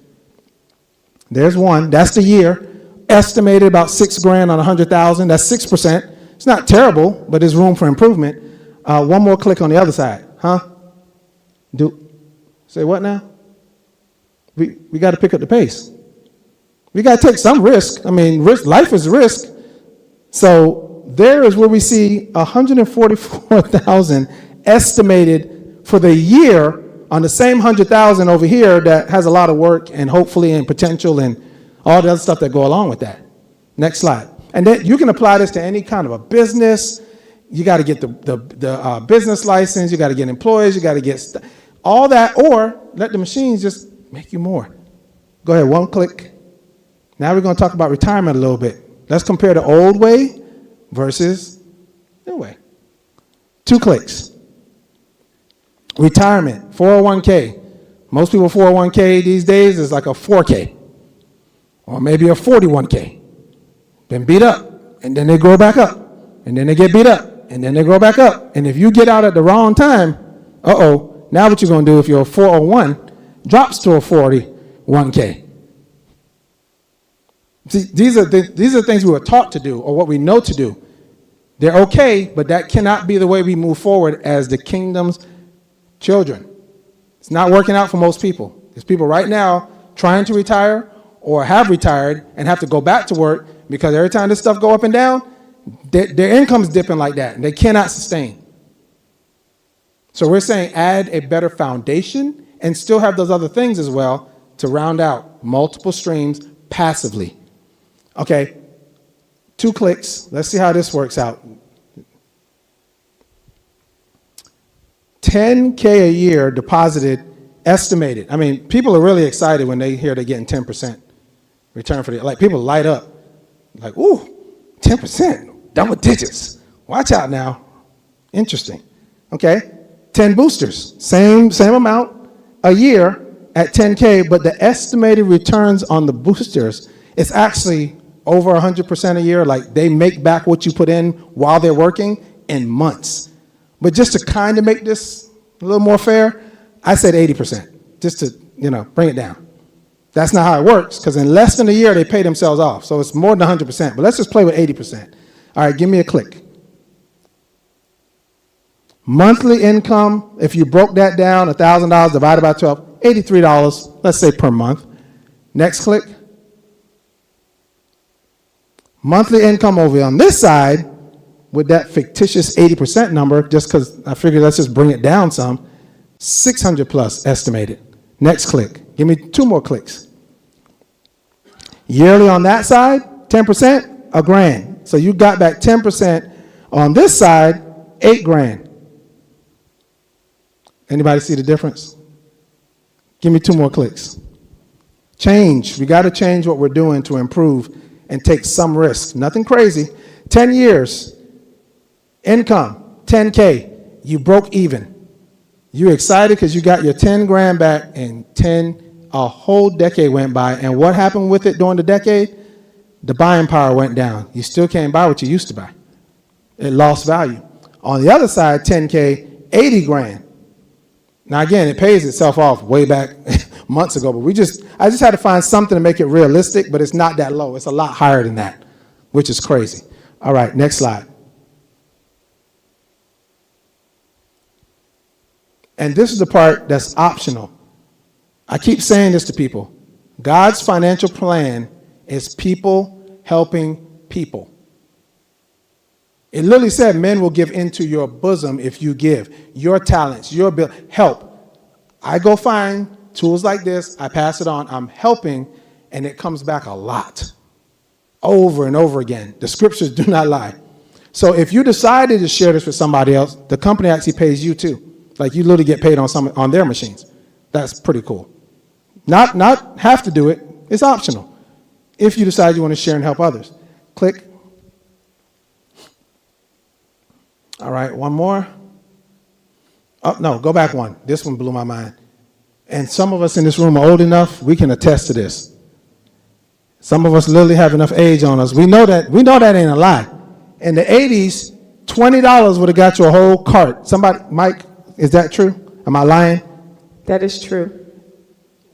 There's one. That's the year. Estimated about $6,000 on 100,000. That's 6%. It's not terrible, but there's room for improvement. One more click on the other side. Say what now? We got to pick up the pace. We got to take some risk. I mean, life is risk. So there is where we see 144,000 estimated for the year on the same 100,000 over here that has a lot of work and hopefully and potential and all the other stuff that go along with that. Next slide. And then you can apply this to any kind of a business. You got to get the business license. You got to get employees. You got to get all that, or let the machines just make you more. Go ahead, one click. Now we're going to talk about retirement a little bit. Let's compare the old way versus new way. 2 clicks. Retirement, 401k. Most people 401k these days is like a 4K or maybe a 41K. Been beat up, and then they grow back up, and then they get beat up, and then they grow back up. And if you get out at the wrong time, now what you're going to do if your 401 drops to a 41K? See, these are things we were taught to do or what we know to do. They're okay, but that cannot be the way we move forward as the kingdom's children. It's not working out for most people. There's people right now trying to retire or have retired and have to go back to work because every time this stuff go up and down, their income's dipping like that, and they cannot sustain. So we're saying add a better foundation and still have those other things as well to round out multiple streams passively. Okay, 2 clicks. Let's see how this works out. $10K a year deposited, estimated. I mean, people are really excited when they hear they're getting 10% return for the, like people light up. Like, ooh, 10%, double digits. Watch out now. Interesting. Okay, 10 boosters, same amount a year at 10K, but the estimated returns on the boosters is actually over 100% a year. Like they make back what you put in while they're working in months. But just to kind of make this a little more fair, I said 80%, just to, bring it down. That's not how it works, because in less than a year, they pay themselves off. So it's more than 100%, but let's just play with 80%. All right, give me a click. Monthly income, if you broke that down, $1,000 divided by 12, $83, let's say per month. Next click. Monthly income over on this side, with that fictitious 80% number, just because I figured let's just bring it down some, 600 plus estimated. Next click. Give me 2 more clicks. Yearly on that side, 10%, $1,000. So you got back 10%. On this side, $8,000. Anybody see the difference? Give me 2 more clicks. Change. We got to change what we're doing to improve and take some risk. Nothing crazy. 10 years. Income, 10K. You broke even. You excited because you got your 10 grand back, and a whole decade went by. And what happened with it during the decade? The buying power went down. You still can't buy what you used to buy. It lost value. On the other side, 10K, 80 grand. Now again, it pays itself off way back months ago, but I just had to find something to make it realistic, but it's not that low. It's a lot higher than that, which is crazy. All right, next slide. And this is the part that's optional. I keep saying this to people. God's financial plan is people helping people. It literally said men will give into your bosom if you give. Your talents, your help. I go find tools like this. I pass it on. I'm helping, and it comes back a lot. Over and over again. The scriptures do not lie. So if you decided to share this with somebody else, the company actually pays you too. Like you literally get paid on their machines. That's pretty cool. Not have to do it. It's optional. If you decide you want to share and help others. Click. All right, one more. Oh, no, go back one. This one blew my mind. And some of us in this room are old enough, we can attest to this. Some of us literally have enough age on us. We know that ain't a lie. In the 80s, $20 would have got you a whole cart. Somebody, Mike, is that true? Am I lying? That is true.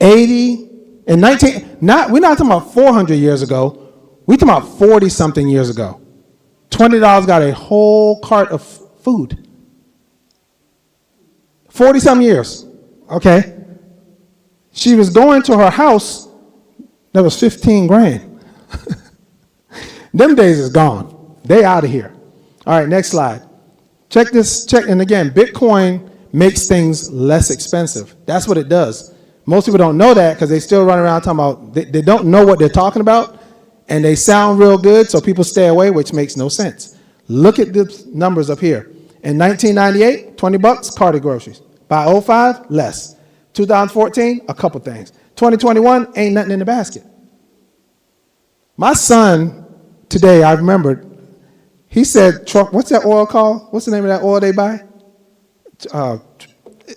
80 and 19, we're not talking about 400 years ago. We're talking about 40 something years ago. $20 got a whole cart of food. 40 some years. Okay. She was going to her house that was 15 grand. Them days is gone. They out of here. All right, next slide. Check this. And again, Bitcoin makes things less expensive. That's what it does. Most people don't know that because they still run around talking about, they don't know what they're talking about, and they sound real good, so people stay away, which makes no sense. Look at the numbers up here. In 1998, $20, cart of groceries. By 05, less. 2014, a couple things. 2021, ain't nothing in the basket. My son today, I remembered, he said, what's that oil called? What's the name of that oil they buy? Uh,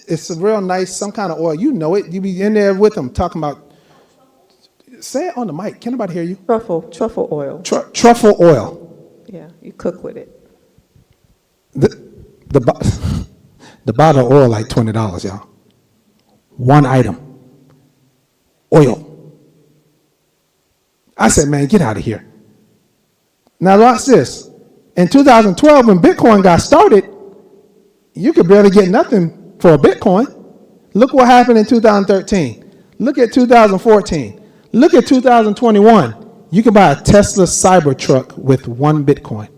it's a real nice, some kind of oil. You know it. You be in there with them talking about, say it on the mic. Can anybody hear you? Truffle oil. Truffle oil. Yeah, you cook with it. The bottle of oil like $20, y'all. One item. Oil. I said, man, get out of here. Now watch this. In 2012, when Bitcoin got started, you could barely get nothing for a Bitcoin. Look what happened in 2013. Look at 2014. Look at 2021. You can buy a Tesla Cybertruck with one Bitcoin.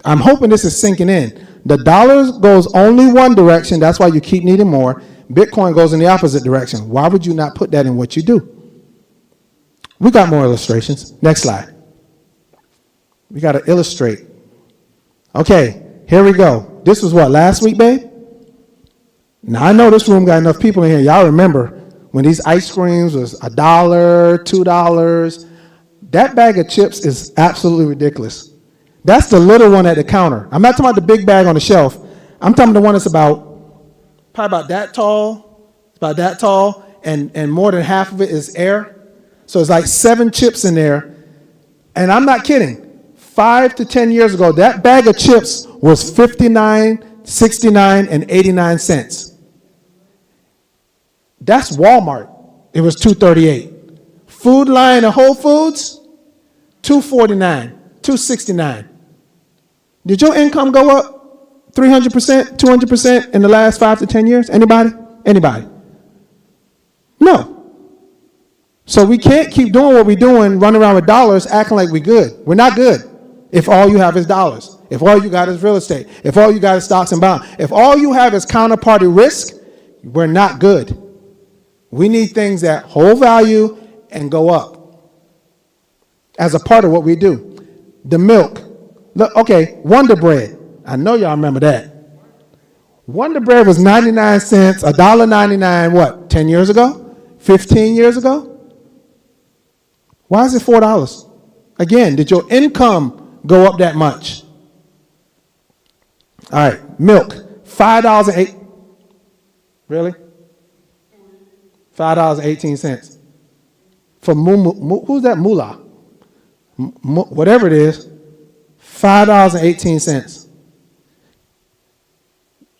I'm hoping this is sinking in. The dollar goes only one direction. That's why you keep needing more. Bitcoin goes in the opposite direction. Why would you not put that in what you do? We got more illustrations. Next slide. We got to illustrate. Okay, here we go. This was what, last week, babe? Now, I know this room got enough people in here. Y'all remember when these ice creams was $1, $2. That bag of chips is absolutely ridiculous. That's the little one at the counter. I'm not talking about the big bag on the shelf. I'm talking about the one that's probably about that tall. It's about that tall, and more than half of it is air. So it's like 7 chips in there. And I'm not kidding. 5 to 10 years ago, that bag of chips was 59, 69, and 89 cents. That's Walmart. It was $2.38. Food Lion and Whole Foods, $2.49, $2.69. Did your income go up 300%, 200% in the last 5 to 10 years? Anybody? Anybody? No. So we can't keep doing what we're doing, running around with dollars, acting like we're good. We're not good if all you have is dollars. If all you got is real estate. If all you got is stocks and bonds. If all you have is counterparty risk, we're not good. We need things that hold value and go up as a part of what we do. The milk. Look, okay, Wonder Bread. I know y'all remember that. Wonder Bread was 99 cents, $1.99, what, 10 years ago? 15 years ago? Why is it $4? Again, did your income go up that much? All right, milk, $5.08. Really? $5.18. For who's that moolah? Whatever it is, $5.18.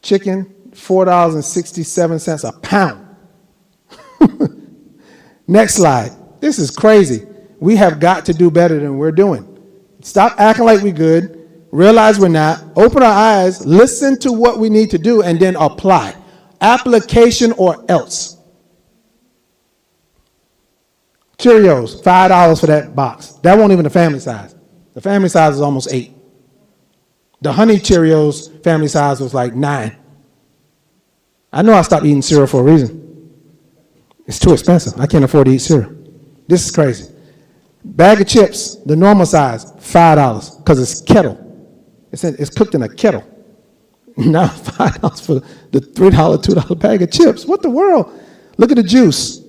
Chicken, $4.67 a pound. Next slide. This is crazy. We have got to do better than we're doing. Stop acting like we're good. Realize we're not. Open our eyes. Listen to what we need to do and then apply. Application or else. Cheerios, $5 for that box. That won't even the family size. The family size is almost $8. The honey Cheerios family size was like $9. I know I stopped eating cereal for a reason. It's too expensive. I can't afford to eat cereal. This is crazy. Bag of chips, the normal size, $5 because it's kettle. It's cooked in a kettle. Now $5 for the $3, $2 bag of chips. What the world? Look at the juice.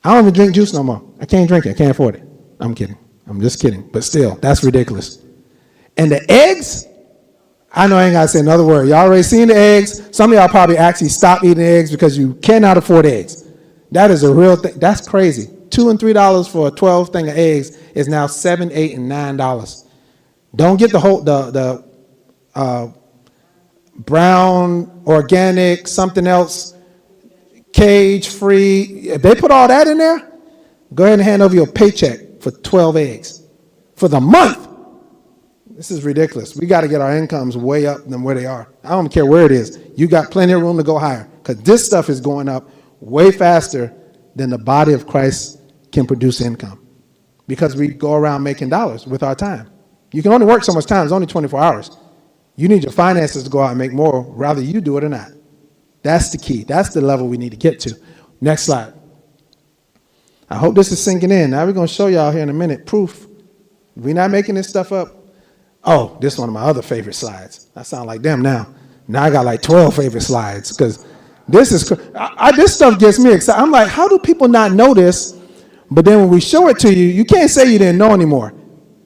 I don't even drink juice no more. I can't drink it. I can't afford it. I'm kidding. I'm just kidding. But still, that's ridiculous. And the eggs, I know I ain't got to say another word. Y'all already seen the eggs. Some of y'all probably actually stopped eating eggs because you cannot afford eggs. That is a real thing. That's crazy. $2 and $3 for a 12 thing of eggs is now $7, $8, and $9. Don't get the brown, organic, something else, cage-free. If they put all that in there, go ahead and hand over your paycheck for 12 eggs for the month. This is ridiculous. We got to get our incomes way up than where they are. I don't care where it is. You got plenty of room to go higher because this stuff is going up way faster than the body of Christ can produce income because we go around making dollars with our time. You can only work so much time. It's only 24 hours. You need your finances to go out and make more, rather you do it or not. That's the key. That's the level we need to get to. Next slide. I hope this is sinking in. Now we're going to show y'all here in a minute proof. We're not making this stuff up. Oh, this is one of my other favorite slides. I sound like them now. Now I got like 12 favorite slides because this is this stuff gets me excited. I'm like, how do people not know this? But then when we show it to you, you can't say you didn't know anymore.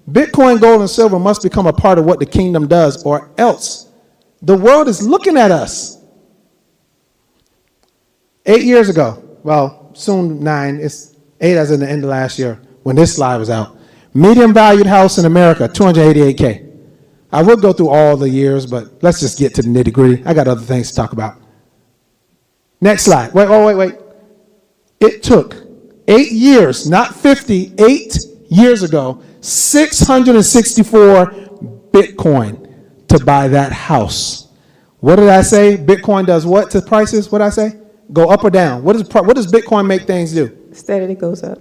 Bitcoin, gold, and silver must become a part of what the kingdom does, or else the world is looking at us. 8 years ago, well, soon 9, it's 8 as in the end of last year, when this slide was out. Medium valued house in America, $288K. I would go through all the years, but let's just get to the nitty gritty. I got other things to talk about. Next slide. Wait. It took 8 years, not 50, 8 years ago, 664 Bitcoin to buy that house. What did I say? Bitcoin does what to prices? What did I say? Go up or down? What does Bitcoin make things do? Steadily goes up.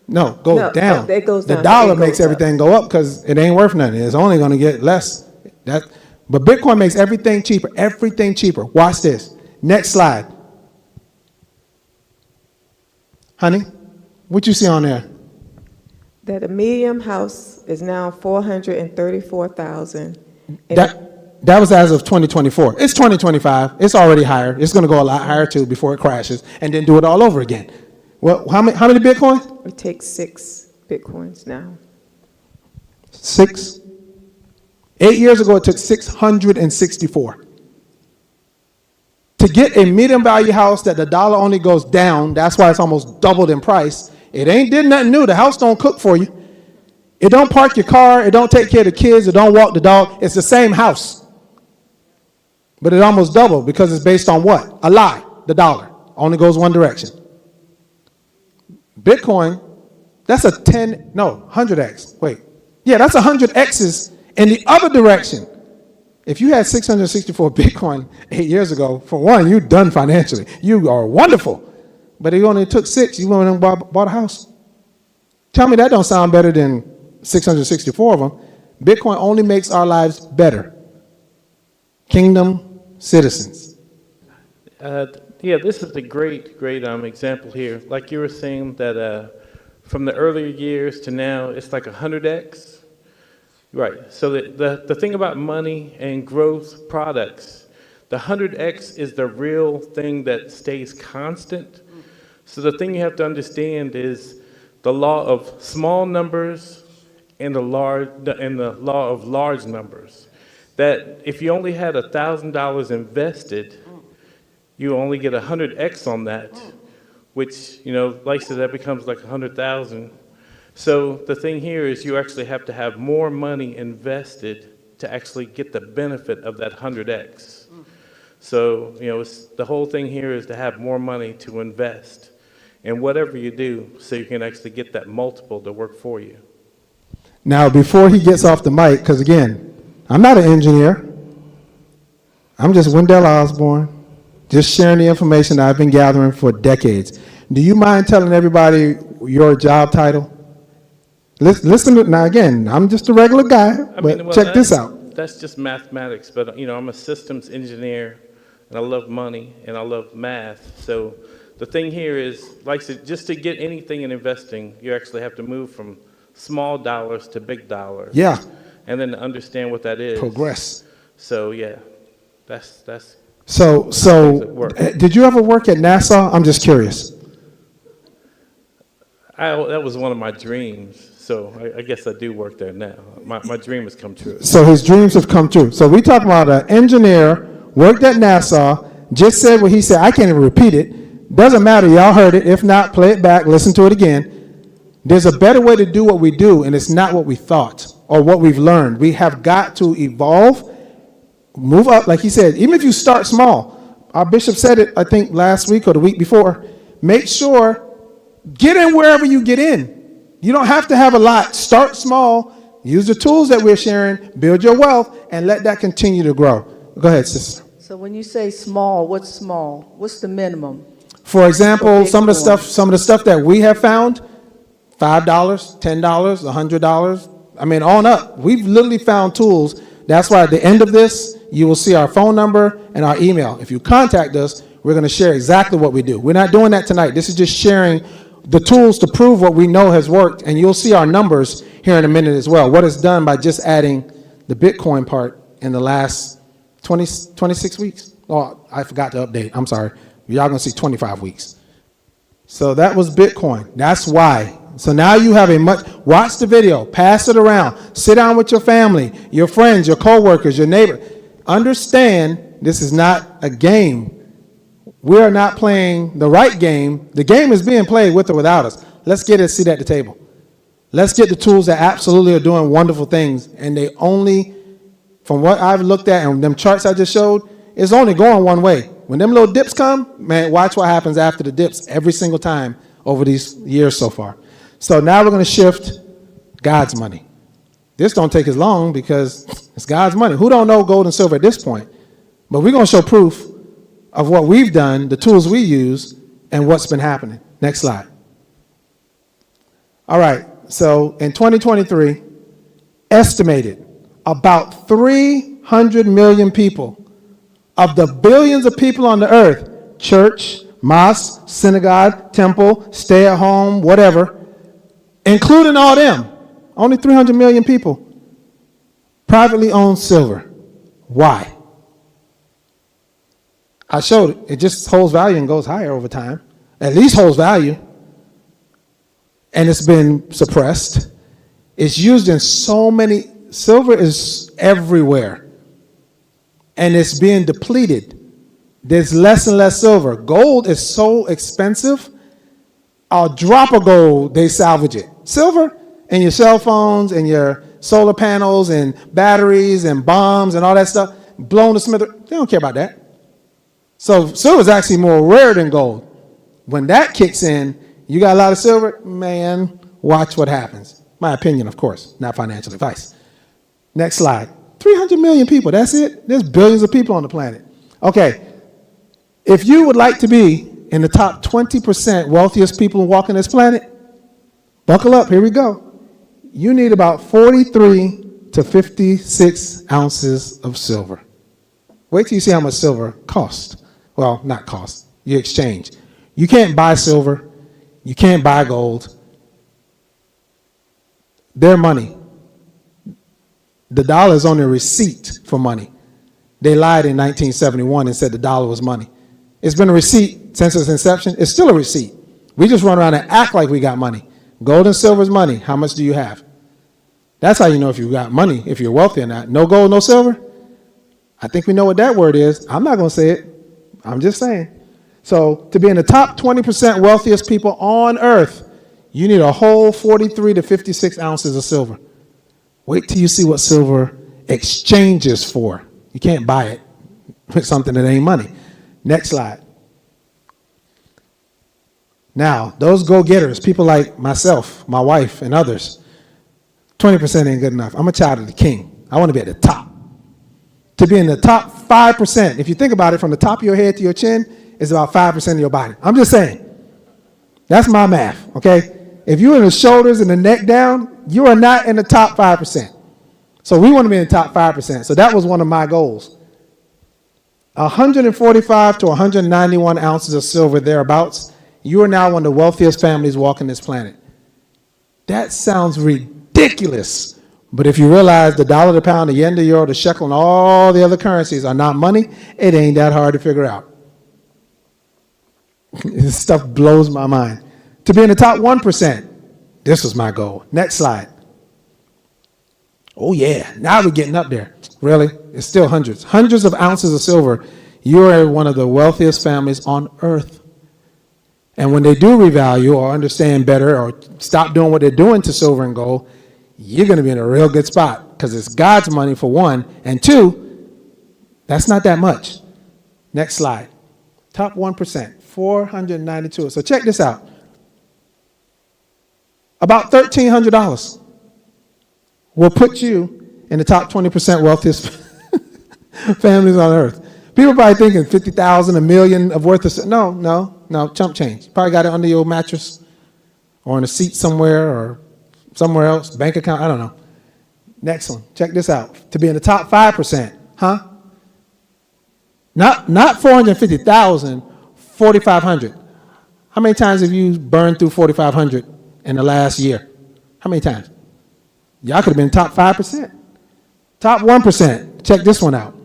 No, down. It goes down. The dollar It makes goes everything go up because it ain't worth nothing. It's only going to get less. But Bitcoin makes everything cheaper. Everything cheaper. Watch this. Next slide. Honey, what you see on there? That a medium house is now 434,000. That was as of 2024. It's 2025. It's already higher. It's going to go a lot higher too before it crashes, and then do it all over again. Well, how many Bitcoin? It takes 6 Bitcoins now. 6. 8 years ago, it took 664. To get a medium value house that the dollar only goes down, that's why it's almost doubled in price. It ain't did nothing new. The house don't cook for you. It don't park your car. It don't take care of the kids. It don't walk the dog. It's the same house. But it almost doubled because it's based on what? A lie. The dollar only goes one direction. Bitcoin, that's a 100x. Wait. Yeah, that's 100x's in the other direction. If you had 664 Bitcoin 8 years ago, for one, you're done financially. You are wonderful. But it only took 6. You went and bought a house. Tell me that don't sound better than 664 of them. Bitcoin only makes our lives better. Kingdom citizens. Yeah, this is a great example here. Like you were saying that from the earlier years to now, it's like 100x. Right. So the thing about money and growth products, the 100x is the real thing that stays constant. So the thing you have to understand is the law of small numbers and the law of large numbers. That if you only had $1,000 invested, you only get 100x on that, which, like I said, that becomes like 100,000. So the thing here is you actually have to have more money invested to actually get the benefit of that 100x. So, the whole thing here is to have more money to invest in whatever you do so you can actually get that multiple to work for you. Now, before he gets off the mic, because again, I'm not an engineer. I'm just Wendell Osborne, just sharing the information that I've been gathering for decades. Do you mind telling everybody your job title? Listen to, now again, I'm just a regular guy, but check this out. That's just mathematics, but I'm a systems engineer, and I love money, and I love math. So the thing here is, like I said, just to get anything in investing, you actually have to move from small dollars to big dollars. Yeah. And then to understand what that is. Progress. So yeah, that's. So did you ever work at NASA? I'm just curious. That was one of my dreams. So I guess I do work there now. My dream has come true. So his dreams have come true. So we talking about an engineer, worked at NASA, just said what he said. I can't even repeat it. Doesn't matter. Y'all heard it. If not, play it back, listen to it again. There's a better way to do what we do, and it's not what we thought or what we've learned. We have got to evolve, move up, like he said, even if you start small. Our bishop said it, I think, last week or the week before. Make sure, get in wherever you get in. You don't have to have a lot. Start small. Use the tools that we're sharing. Build your wealth, and let that continue to grow. Go ahead, sister. So when you say small, what's small? What's the minimum? For example, some of Bitcoin. the stuff that we have found, $5, $10, $100. I mean, on up. We've literally found tools. That's why at the end of this, you will see our phone number and our email. If you contact us, we're going to share exactly what we do. We're not doing that tonight. This is just sharing the tools to prove what we know has worked, and you'll see our numbers here in a minute as well. What is done by just adding the Bitcoin part in the last 26 weeks. Oh, I forgot to update. I'm sorry. Y'all going to see 25 weeks. So that was Bitcoin. That's why So now you have watch the video, pass it around, sit down with your family, your friends, your coworkers, your neighbor. Understand this is not a game. We are not playing the right game. The game is being played with or without us. Let's get a seat at the table. Let's get the tools that absolutely are doing wonderful things. And they only, from what I've looked at and them charts I just showed, it's only going one way. When them little dips come, man, watch what happens after the dips every single time over these years so far. So now we're going to shift God's money. This don't take as long because it's God's money. Who don't know gold and silver at this point? But we're going to show proof of what we've done, the tools we use, and what's been happening. Next slide. All right, so in 2023, estimated about 300 million people of the billions of people on the earth, church, mosque, synagogue, temple, stay at home, whatever, including all them, only 300 million people privately own silver. Why? I showed it. It just holds value and goes higher over time. At least holds value. And it's been suppressed. It's used in so many. Silver is everywhere. And it's being depleted. There's less and less silver. Gold is so expensive. A drop of gold, they salvage it. Silver and your cell phones and your solar panels and batteries and bombs and all that stuff, blown to smithereens. They don't care about that. So silver is actually more rare than gold. When that kicks in, you got a lot of silver, man, watch what happens. My opinion, of course, not financial advice. Next slide. 300 million people, that's it? There's billions of people on the planet. Okay, if you would like to be in the top 20% wealthiest people walking this planet, buckle up, here we go. You need about 43 to 56 ounces of silver. Wait till you see how much silver costs. Well, not cost, you exchange. You can't buy silver. You can't buy gold. They're money. The dollar is only a receipt for money. They lied in 1971 and said the dollar was money. It's been a receipt since its inception. It's still a receipt. We just run around and act like we got money. Gold and silver is money. How much do you have? That's how you know if you got money, if you're wealthy or not. No gold, no silver? I think we know what that word is. I'm not going to say it. I'm just saying. So to be in the top 20% wealthiest people on earth, you need a whole 43 to 56 ounces of silver. Wait till you see what silver exchanges for. You can't buy it with something that ain't money. Next slide. Now, those go-getters, people like myself, my wife, and others, 20% ain't good enough. I'm a child of the king. I want to be at the top. To be in the top 5%, if you think about it, from the top of your head to your chin, is about 5% of your body. I'm just saying. That's my math, okay? If you're in the shoulders and the neck down, you are not in the top 5%. So we want to be in the top 5%. So that was one of my goals. 145 to 191 ounces of silver thereabouts. You are now one of the wealthiest families walking this planet. That sounds ridiculous. But if you realize the dollar, the pound, the yen, the euro, the shekel, and all the other currencies are not money, it ain't that hard to figure out. This stuff blows my mind. To be in the top 1%, this was my goal. Next slide. Oh yeah, now we're getting up there. Really? It's still hundreds. Hundreds of ounces of silver. You are one of the wealthiest families on earth. And when they do revalue or understand better or stop doing what they're doing to silver and gold, you're going to be in a real good spot because it's God's money for one. And two, that's not that much. Next slide. Top 1%, 492. So check this out. About $1,300 will put you in the top 20% wealthiest families on earth. People probably thinking 50,000, a million of worth of, no, chump change. Probably got it under your mattress or in a seat somewhere or somewhere else, bank account, I don't know. Next one, check this out. To be in the top 5%, huh? Not 450,000, 4,500. How many times have you burned through 4,500 in the last year? How many times? Y'all could have been top 5%. Top 1%. Check this one out.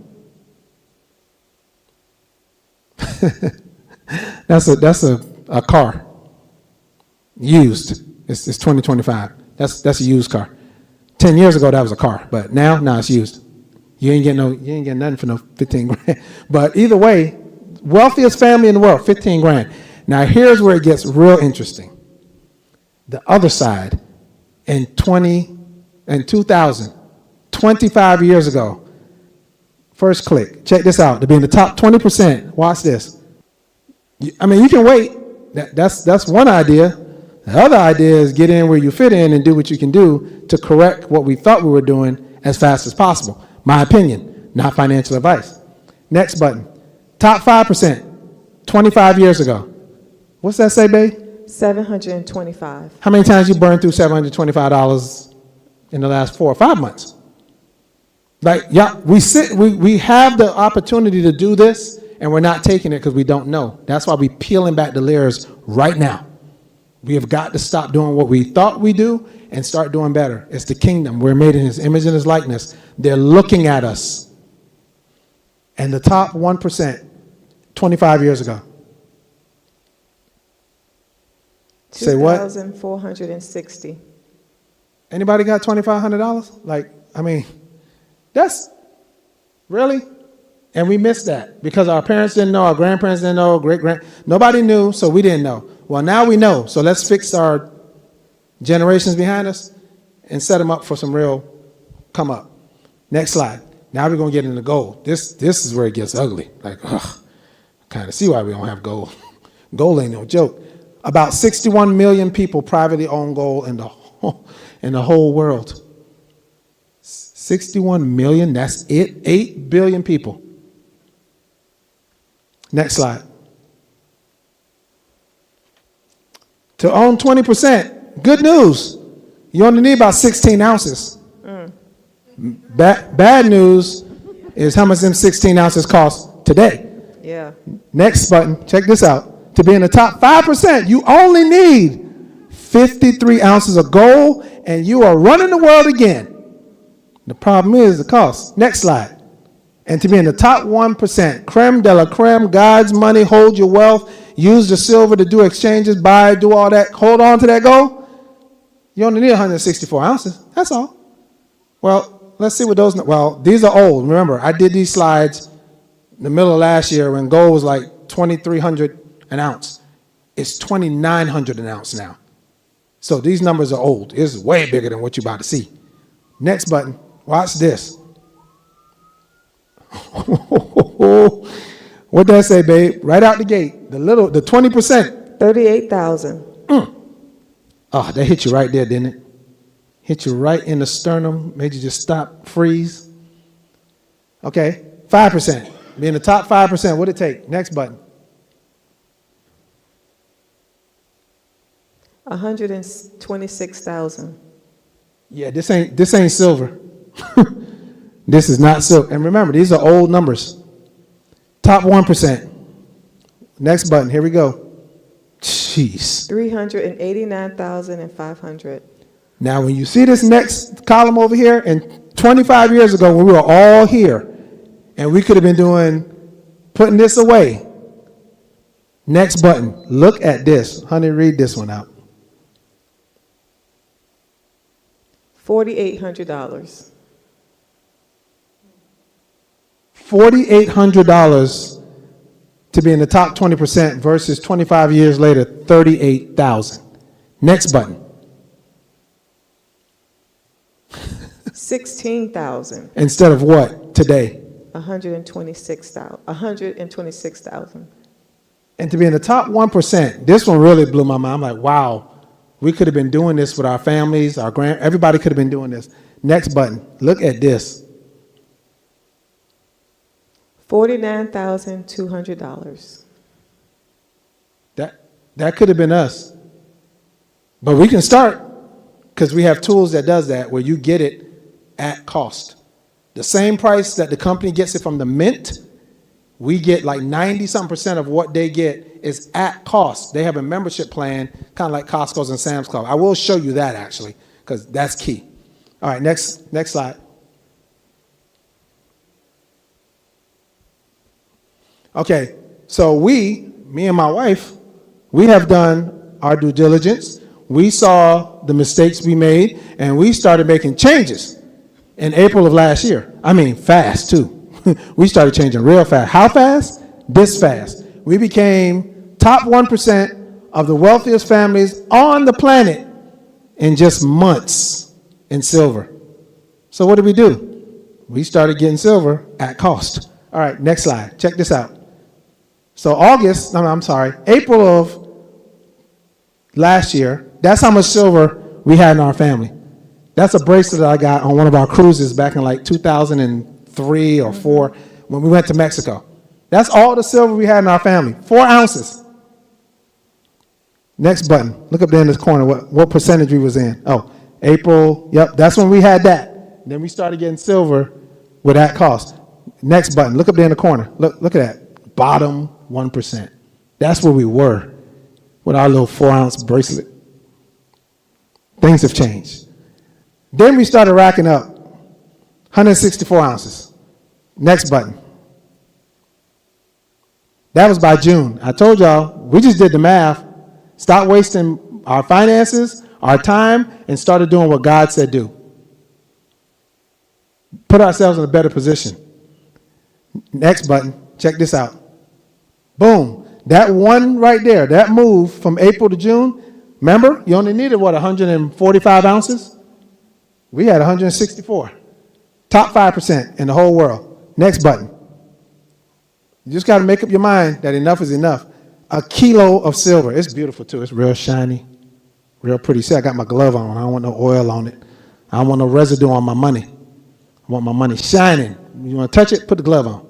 That's a car. Used. It's 2025. That's a used car. 10 years ago, that was a car, but now it's used. You ain't getting nothing for no 15 grand. But either way, wealthiest family in the world, 15 grand. Now here's where it gets real interesting. The other side, in 2000, 25 years ago, first click, check this out, to be in the top 20%, watch this. I mean, you can wait. That's one idea. The other idea is get in where you fit in and do what you can do to correct what we thought we were doing as fast as possible. My opinion, not financial advice. Next button. Top 5%, 25 years ago. What's that say, babe? 725. How many times you burned through $725 in the last 4 or 5 months? Like, yeah, we have the opportunity to do this, and we're not taking it because we don't know. That's why we're peeling back the layers right now. We have got to stop doing what we thought we do and start doing better. It's the kingdom. We're made in his image and his likeness. They're looking at us. And the top 1%, 25 years ago. Say what? 2,460. Anybody got $2,500? Like, I mean, that's really? And we missed that because our parents didn't know, our grandparents didn't know, nobody knew, so we didn't know. Well, now we know, so let's fix our generations behind us and set them up for some real come up. Next slide. Now we're going to get into gold. This is where it gets ugly. Like, kind of see why we don't have gold. Gold ain't no joke. About 61 million people privately own gold in the whole world. 61 million, that's it. 8 billion people. Next slide. To own 20%, good news. You only need about 16 ounces. Bad news is how much them 16 ounces cost today. Yeah. Next button, check this out. To be in the top 5%, you only need 53 ounces of gold, and you are running the world again. The problem is the cost. Next slide. And to be in the top 1%, creme de la creme, God's money, hold your wealth, use the silver to do exchanges, buy, do all that, hold on to that gold. You only need 164 ounces. That's all. Well, let's see what those, well, these are old. Remember, I did these slides in the middle of last year when gold was like $2,300 an ounce. It's $2,900 an ounce now. So these numbers are old. It's way bigger than what you're about to see. Next button. Watch this. What that say, babe? Right out the gate. The 20%. 38,000. Oh, that hit you right there, didn't it? Hit you right in the sternum, made you just stop, freeze. Okay, 5%. Be in the top 5%. What'd it take? Next button. 126,000. Yeah, this ain't silver. This is not silver. And remember, these are old numbers. Top 1%. Next button. Here we go. Jeez. 389,500. Now, when you see this next column over here, and 25 years ago when we were all here, and we could have been putting this away. Next button. Look at this. Honey, read this one out. $4,800. $4,800 to be in the top 20% versus 25 years later, 38,000. Next button. 16,000. Instead of what today? 126,000. 126,000. And to be in the top 1%, this one really blew my mind. I'm like, wow, we could have been doing this with our families, everybody could have been doing this. Next button. Look at this. $49,200. That could have been us. But we can start because we have tools that does that where you get it at cost. The same price that the company gets it from the mint, we get like 90-something% of what they get is at cost. They have a membership plan, kind of like Costco's and Sam's Club. I will show you that actually because that's key. All right, next slide. Okay, so me and my wife, we have done our due diligence. we saw the mistakes we made, and we started making changes in April of last year. I mean, fast too. We started changing real fast. How fast? This fast. We became top 1% of the wealthiest families on the planet in just months in silver. So what did we do? We started getting silver at cost. All right, next slide. Check this out. So April of last year, that's how much silver we had in our family. That's a bracelet that I got on one of our cruises back in like 2003 or 4 when we went to Mexico. That's all the silver we had in our family, 4 ounces. Next button. Look up there in this corner what percentage we was in. Oh, April, yep, that's when we had that. Then we started getting silver with that cost. Next button. Look up there in the corner. Look at that. Bottom 1%. That's where we were with our little 4-ounce bracelet. Things have changed. Then we started racking up 164 ounces. Next button. That was by June. I told y'all, we just did the math. Stop wasting our finances, our time, and started doing what God said do. Put ourselves in a better position. Next button. Check this out. Boom. That one right there, that move from April to June, remember, you only needed, 145 ounces? We had 164. Top 5% in the whole world. Next button. You just got to make up your mind that enough is enough. A kilo of silver. It's beautiful, too. It's real shiny, real pretty. See, I got my glove on. I don't want no oil on it. I don't want no residue on my money. I want my money shining. You want to touch it? Put the glove on.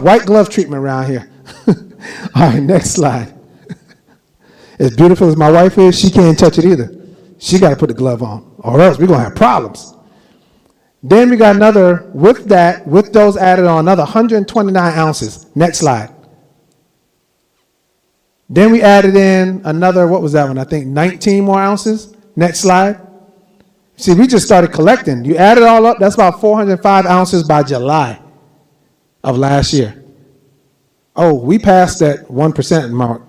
White glove treatment around here. All right, next slide. As beautiful as my wife is, she can't touch it either. She got to put the glove on, or else we're going to have problems. Then we got another, with those added on, another 129 ounces. Next slide. Then we added in another, what was that one? I think 19 more ounces. Next slide. See, we just started collecting. You add it all up, that's about 405 ounces by July of last year. Oh, we passed that 1% mark.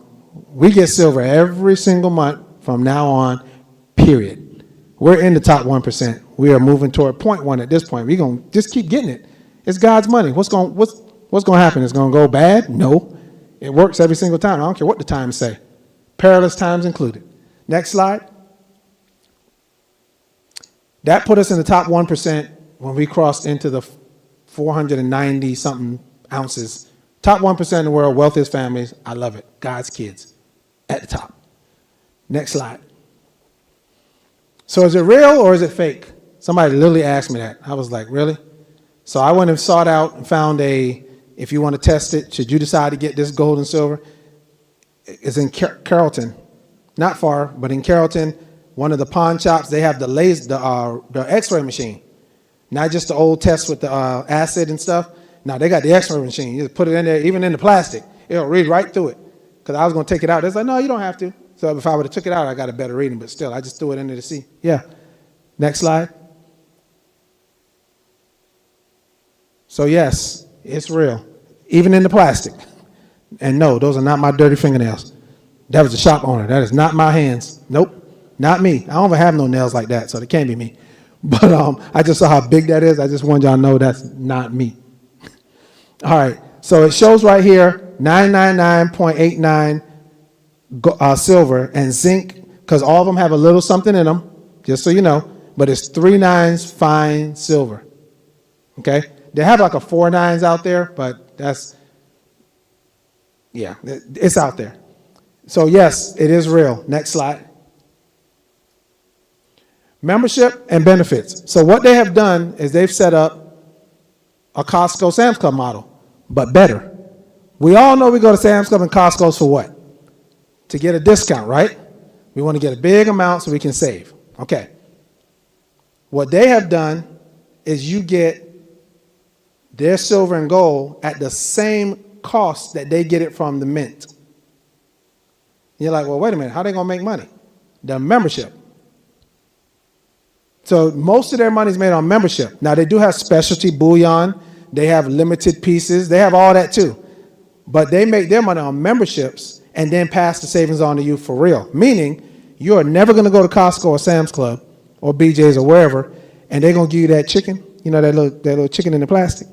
We get silver every single month from now on, period. We're in the top 1%. We are moving toward 0.1 at this point. We're going to just keep getting it. It's God's money. What's going to happen? It's going to go bad? No. It works every single time. I don't care what the times say. Perilous times included. Next slide. That put us in the top 1% when we crossed into the 490-something ounces. Top 1% in the world, wealthiest families. I love it. God's kids at the top. Next slide. So is it real or is it fake? Somebody literally asked me that. I was like, really? So I went and sought out and found if you want to test it, should you decide to get this gold and silver, it's in Carrollton. Not far, but in Carrollton, one of the pawn shops, they have the x-ray machine. Not just the old test with the acid and stuff. No, they got the x-ray machine. You just put it in there, even in the plastic. It'll read right through it. Because I was going to take it out. It's like, no, you don't have to. So if I would have took it out, I got a better reading. But still, I just threw it in there to see. Yeah. Next slide. So yes, it's real. Even in the plastic. And no, those are not my dirty fingernails. That was the shop owner. That is not my hands. Nope. Not me. I don't even have no nails like that, so it can't be me. But I just saw how big that is. I just wanted y'all to know that's not me. All right. So it shows right here, 999.89 silver and zinc, because all of them have a little something in them, just so you know. But it's 3 nines fine silver. Okay? They have like a 4 nines out there, but that's, yeah, it's out there. So yes, it is real. Next slide. Membership and benefits. So what they have done is they've set up a Costco Sam's Club model, but better. We all know we go to Sam's Club and Costco's for what? To get a discount, right? We want to get a big amount so we can save. Okay. What they have done is you get their silver and gold at the same cost that they get it from the mint. You're like, well, wait a minute. How are they going to make money? The membership. So most of their money is made on membership. Now, they do have specialty bullion. They have limited pieces. They have all that too. But they make their money on memberships and then pass the savings on to you for real. Meaning, You are never going to go to Costco or Sam's Club or BJ's or wherever, and they're going to give you that chicken, that little chicken in the plastic.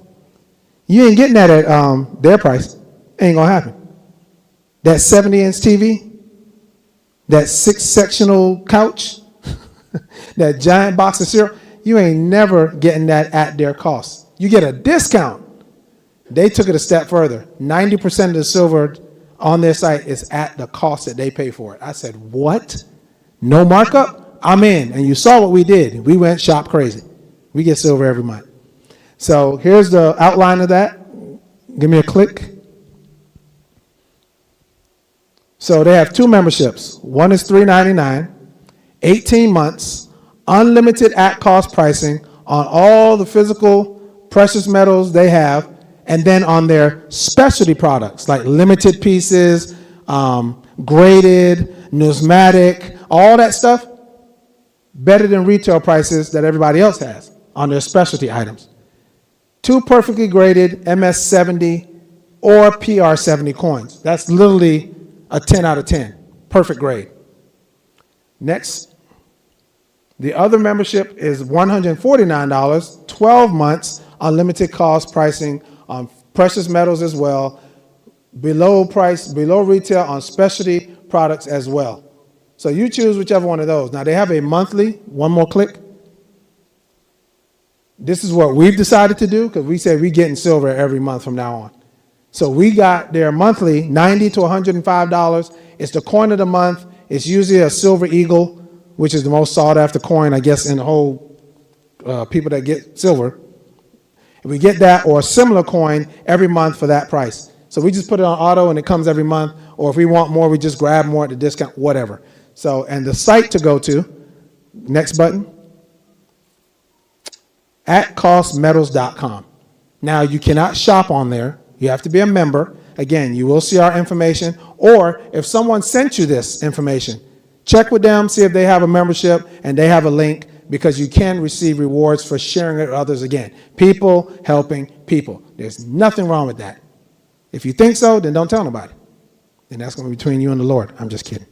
You ain't getting that at their price. Ain't going to happen. That 70-inch TV, that 6-sectional couch, that giant box of cereal, you ain't never getting that at their cost. You get a discount. They took it a step further. 90% of the silver on their site is at the cost that they pay for it. I said, what? No markup? I'm in. And you saw what we did. We went shop crazy. We get silver every month. So here's the outline of that. Give me a click. So they have 2 memberships. One is $3.99, 18 months, unlimited at-cost pricing on all the physical precious metals they have, and then on their specialty products like limited pieces, graded, numismatic, all that stuff, better than retail prices that everybody else has on their specialty items. 2 perfectly graded MS-70 or PR-70 coins. That's literally a 10 out of 10. Perfect grade. Next. The other membership is $149, 12 months, unlimited cost pricing on precious metals as well, below retail on specialty products as well. So you choose whichever one of those. Now they have a monthly, one more click. This is what we've decided to do because we said we're getting silver every month from now on. So we got their monthly $90 to $105. It's the coin of the month. It's usually a silver eagle, which is the most sought after coin, I guess, in the whole people that get silver. If we get that or a similar coin every month for that price. So we just put it on auto and it comes every month. Or if we want more, we just grab more at the discount, whatever. So, and the site to go to, next button, atcostmetals.com. Now you cannot shop on there. You have to be a member. Again, you will see our information. Or if someone sent you this information, check with them, see if they have a membership and they have a link, because you can receive rewards for sharing it with others. Again, people helping people. There's nothing wrong with that. If you think so, then don't tell nobody. Then that's going to be between you and the Lord. I'm just kidding.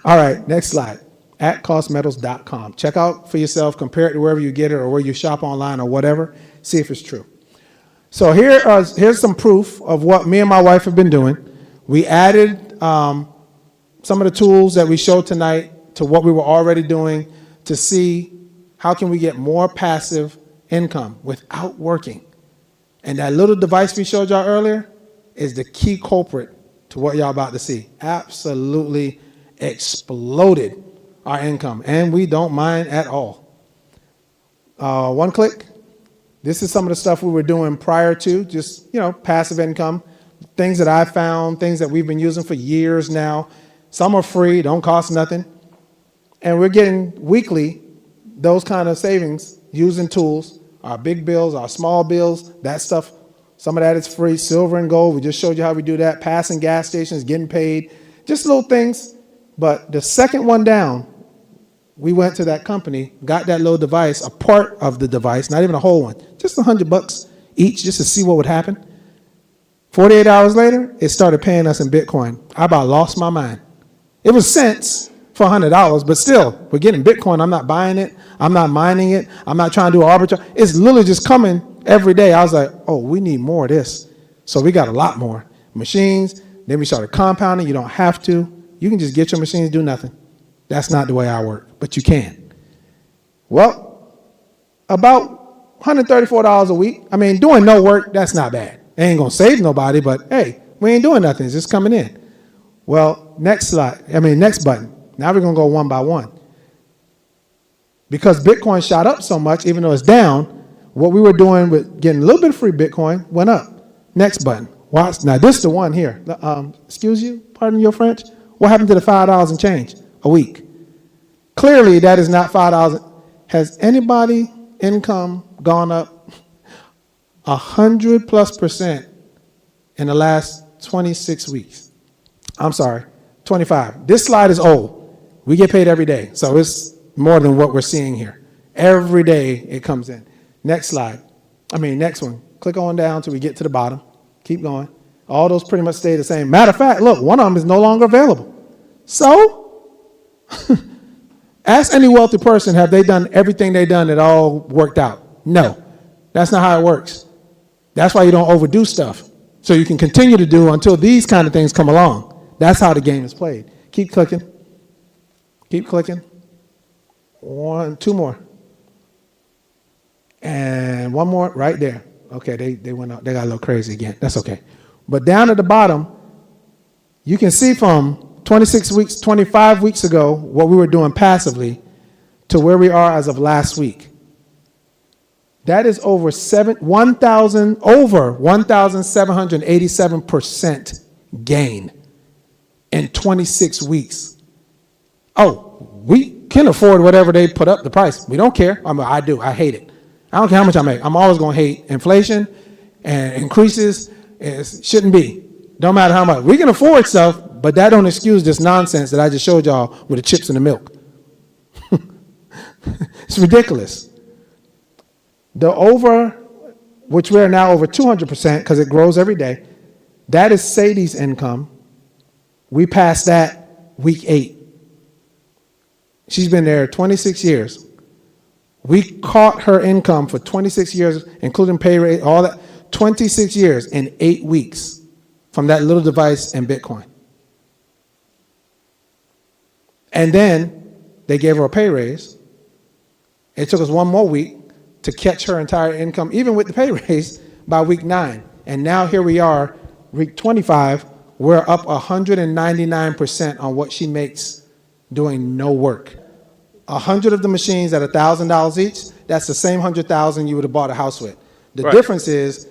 All right, next slide. atcostmetals.com. Check out for yourself, compare it to wherever you get it or where you shop online or whatever. See if it's true. So here's some proof of what me and my wife have been doing. We added some of the tools that we showed tonight to what we were already doing to see how can we get more passive income without working. And that little device we showed y'all earlier is the key culprit to what y'all about to see. Absolutely exploded our income, and we don't mind at all. One click. This is some of the stuff we were doing prior to, just, passive income, things that I found, things that we've been using for years now. Some are free, don't cost nothing. And we're getting weekly those kind of savings using tools, our big bills, our small bills, that stuff. Some of that is free, silver and gold. We just showed you how we do that. Passing gas stations, getting paid, just little things. But the second one down, we went to that company, got that little device, a part of the device, not even a whole one, just $100 each just to see what would happen. 48 hours later, it started paying us in Bitcoin. I about lost my mind. It was cents for $100, but still, we're getting Bitcoin. I'm not buying it. I'm not mining it. I'm not trying to do arbitrage. It's literally just coming every day. I was like, oh, we need more of this. So we got a lot more machines. Then we started compounding. You don't have to. You can just get your machines, do nothing. That's not the way I work, but you can. Well, about $134 a week. I mean, doing no work, that's not bad. It ain't going to save nobody, but hey, we ain't doing nothing. It's just coming in. Well, next button. Now we're going to go one by one. Because Bitcoin shot up so much, even though it's down, what we were doing with getting a little bit of free Bitcoin went up. Next button. Watch. Now, this is the one here. Excuse you, pardon your French. What happened to the $5 and change a week? Clearly, that is not $5. Has anybody income gone up 100+% in the last 26 weeks? I'm sorry, 25. This slide is old. We get paid every day, so it's more than what we're seeing here. Every day it comes in. Next slide. Next one. Click on down till we get to the bottom. Keep going. All those pretty much stay the same. Matter of fact, look, one of them is no longer available. So, Ask any wealthy person, have they done everything they've done, it all worked out? No. That's not how it works. That's why you don't overdo stuff. So you can continue to do until these kind of things come along. That's how the game is played. Keep clicking. Keep clicking. Two more. And one more right there. Okay, they went out. They got a little crazy again. That's okay. But down at the bottom, you can see from 26 weeks, 25 weeks ago, what we were doing passively to where we are as of last week. That is over 1,787% gain in 26 weeks. Oh, we can afford whatever they put up the price. We don't care. I do. I hate it. I don't care how much I make. I'm always going to hate inflation and increases. It shouldn't be. Don't matter how much. We can afford stuff, but that don't excuse this nonsense that I just showed y'all with the chips and the milk. It's ridiculous. The over, which we're now over 200% because it grows every day, that is Sadie's income. We passed that week 8. She's been there 26 years. We caught her income for 26 years, including pay rate, all that, 26 years in 8 weeks from that little device and Bitcoin. And then they gave her a pay raise. It took us one more week to catch her entire income, even with the pay raise, by week 9. And now here we are, week 25, we're up 199% on what she makes doing no work. 100 of the machines at $1,000 each, that's the same 100,000 you would have bought a house with. The difference is,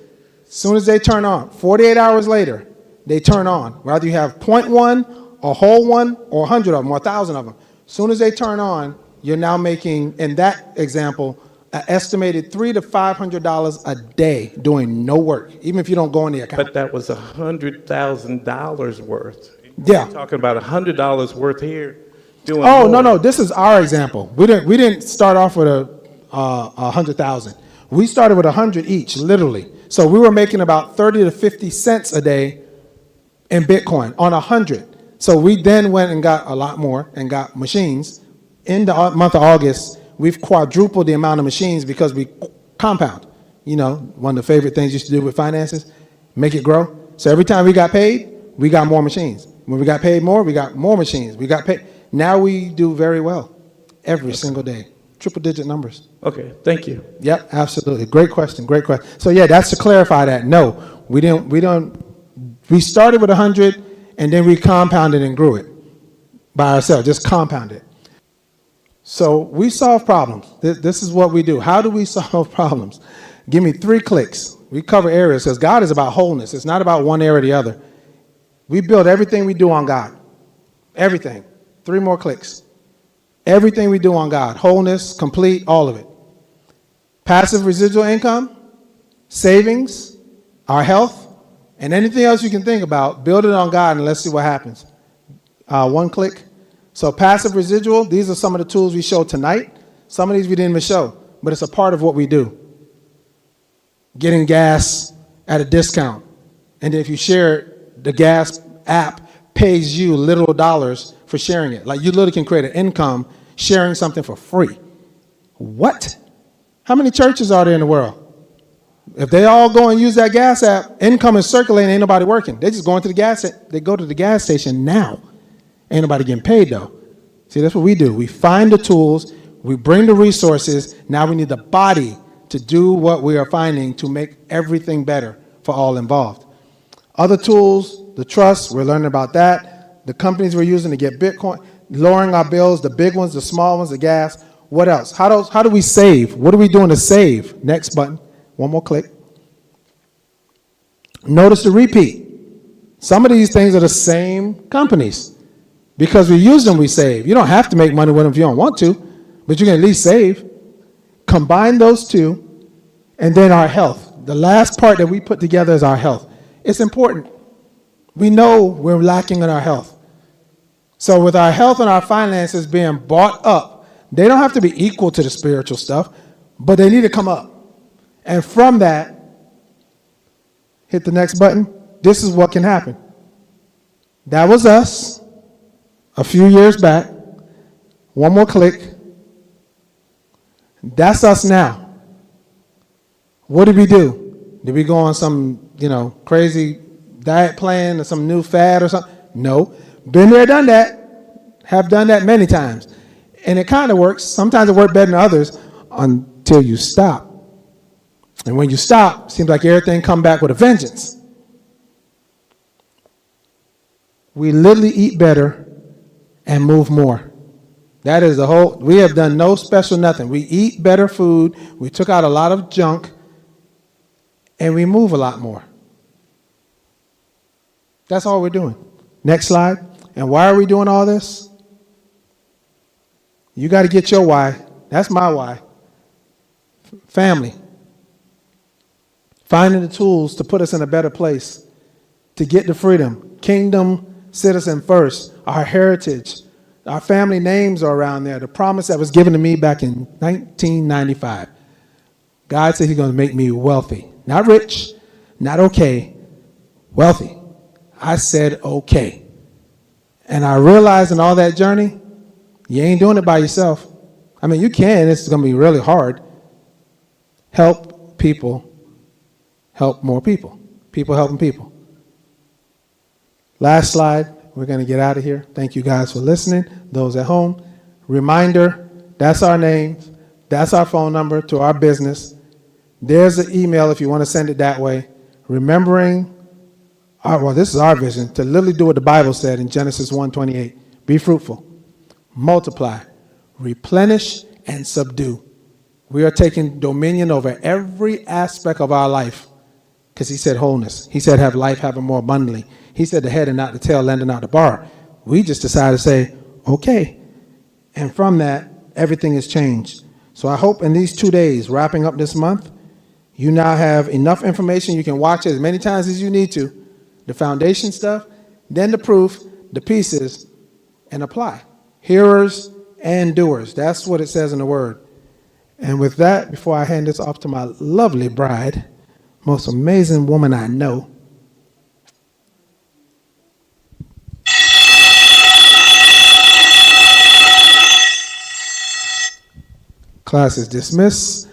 as soon as they turn on, 48 hours later, they turn on. Whether you have 0.1, a whole one, or 100 of them, or 1,000 of them. As soon as they turn on, you're now making, in that example, an estimated $300 to $500 a day doing no work, even if you don't go in the account. But that was $100,000 worth. Yeah. We're talking about $100 worth here. Doing Oh, more. no. This is our example. We didn't start off with a 100,000. We started with 100 each, literally. So we were making about 30 to 50 cents a day in Bitcoin on 100. So we then went and got a lot more and got machines. In the month of August, we've quadrupled the amount of machines because we compound. You know, one of the favorite things you used to do with finances, make it grow. So every time we got paid, we got more machines. When we got paid more, we got more machines. We got paid. Now we do very well every single day. Triple digit numbers. Okay, thank you. Yep, absolutely. Great question. So yeah, that's to clarify that. No, we started with 100 and then we compounded and grew it by ourselves, just compounded. So we solve problems. This is what we do. How do we solve problems? Give me 3 clicks. We cover areas because God is about wholeness. It's not about one area or the other. We build everything we do on God. Everything. 3 more clicks. Everything we do on God. Wholeness, complete, all of it. Passive residual income, savings, our health, and anything else you can think about, build it on God and let's see what happens. 1 click. So passive residual, these are some of the tools we showed tonight. Some of these we didn't even show, but it's a part of what we do. Getting gas at a discount. And if you share it, the gas app pays you literal dollars for sharing it. Like you literally can create an income sharing something for free. What? How many churches are there in the world? If they all go and use that gas app, income is circulating, ain't nobody working. They just go into the gas, they go to the gas station now. Ain't nobody getting paid though. See, that's what we do. We find the tools, we bring the resources, now we need the body to do what we are finding to make everything better for all involved. Other tools, the trust, we're learning about that. The companies we're using to get Bitcoin, lowering our bills, the big ones, the small ones, the gas. What else? How do we save? What are we doing to save? Next button. One more click. Notice the repeat. Some of these things are the same companies. Because we use them, we save. You don't have to make money with them if you don't want to, but you can at least save. Combine those two, and then our health. The last part that we put together is our health. It's important. We know we're lacking in our health. So with our health and our finances being bought up, they don't have to be equal to the spiritual stuff, but they need to come up. And from that, hit the next button. This is what can happen. That was us a few years back. One more click. That's us now. What did we do? Did we go on some, crazy diet plan or some new fad or something? No. Been there, done that. Have done that many times. And it kind of works. Sometimes it works better than others until you stop. And when you stop, it seems like everything come back with a vengeance. We literally eat better and move more. That is the whole, we have done no special nothing. We eat better food, we took out a lot of junk, and we move a lot more. That's all we're doing. Next slide. And why are we doing all this? You got to get your why. That's my why. Family. Finding the tools to put us in a better place, to get the freedom. Kingdom citizen first. Our heritage. Our family names are around there. The promise that was given to me back in 1995. God said he's going to make me wealthy. Not rich, not okay, wealthy. I said okay. And I realized in all that journey, you ain't doing it by yourself. I mean, you can. It's going to be really hard. Help people help more people. People helping people. Last slide. We're going to get out of here. Thank you guys for listening. Those at home, reminder, that's our names. That's our phone number to our business. There's an email if you want to send it that way. Remembering, this is our vision, to literally do what the Bible said in Genesis 1:28. Be fruitful, multiply, replenish, and subdue. We are taking dominion over every aspect of our life because he said wholeness. He said have life, have it more abundantly. He said the head and not the tail, lending out the bar. We just decided to say, okay. And from that, everything has changed. So I hope in these 2 days, wrapping up this month, you now have enough information. You can watch it as many times as you need to. The foundation stuff, then the proof, the pieces, and apply. Hearers and doers. That's what it says in the word. And with that, before I hand this off to my lovely bride, most amazing woman I know, class is dismissed.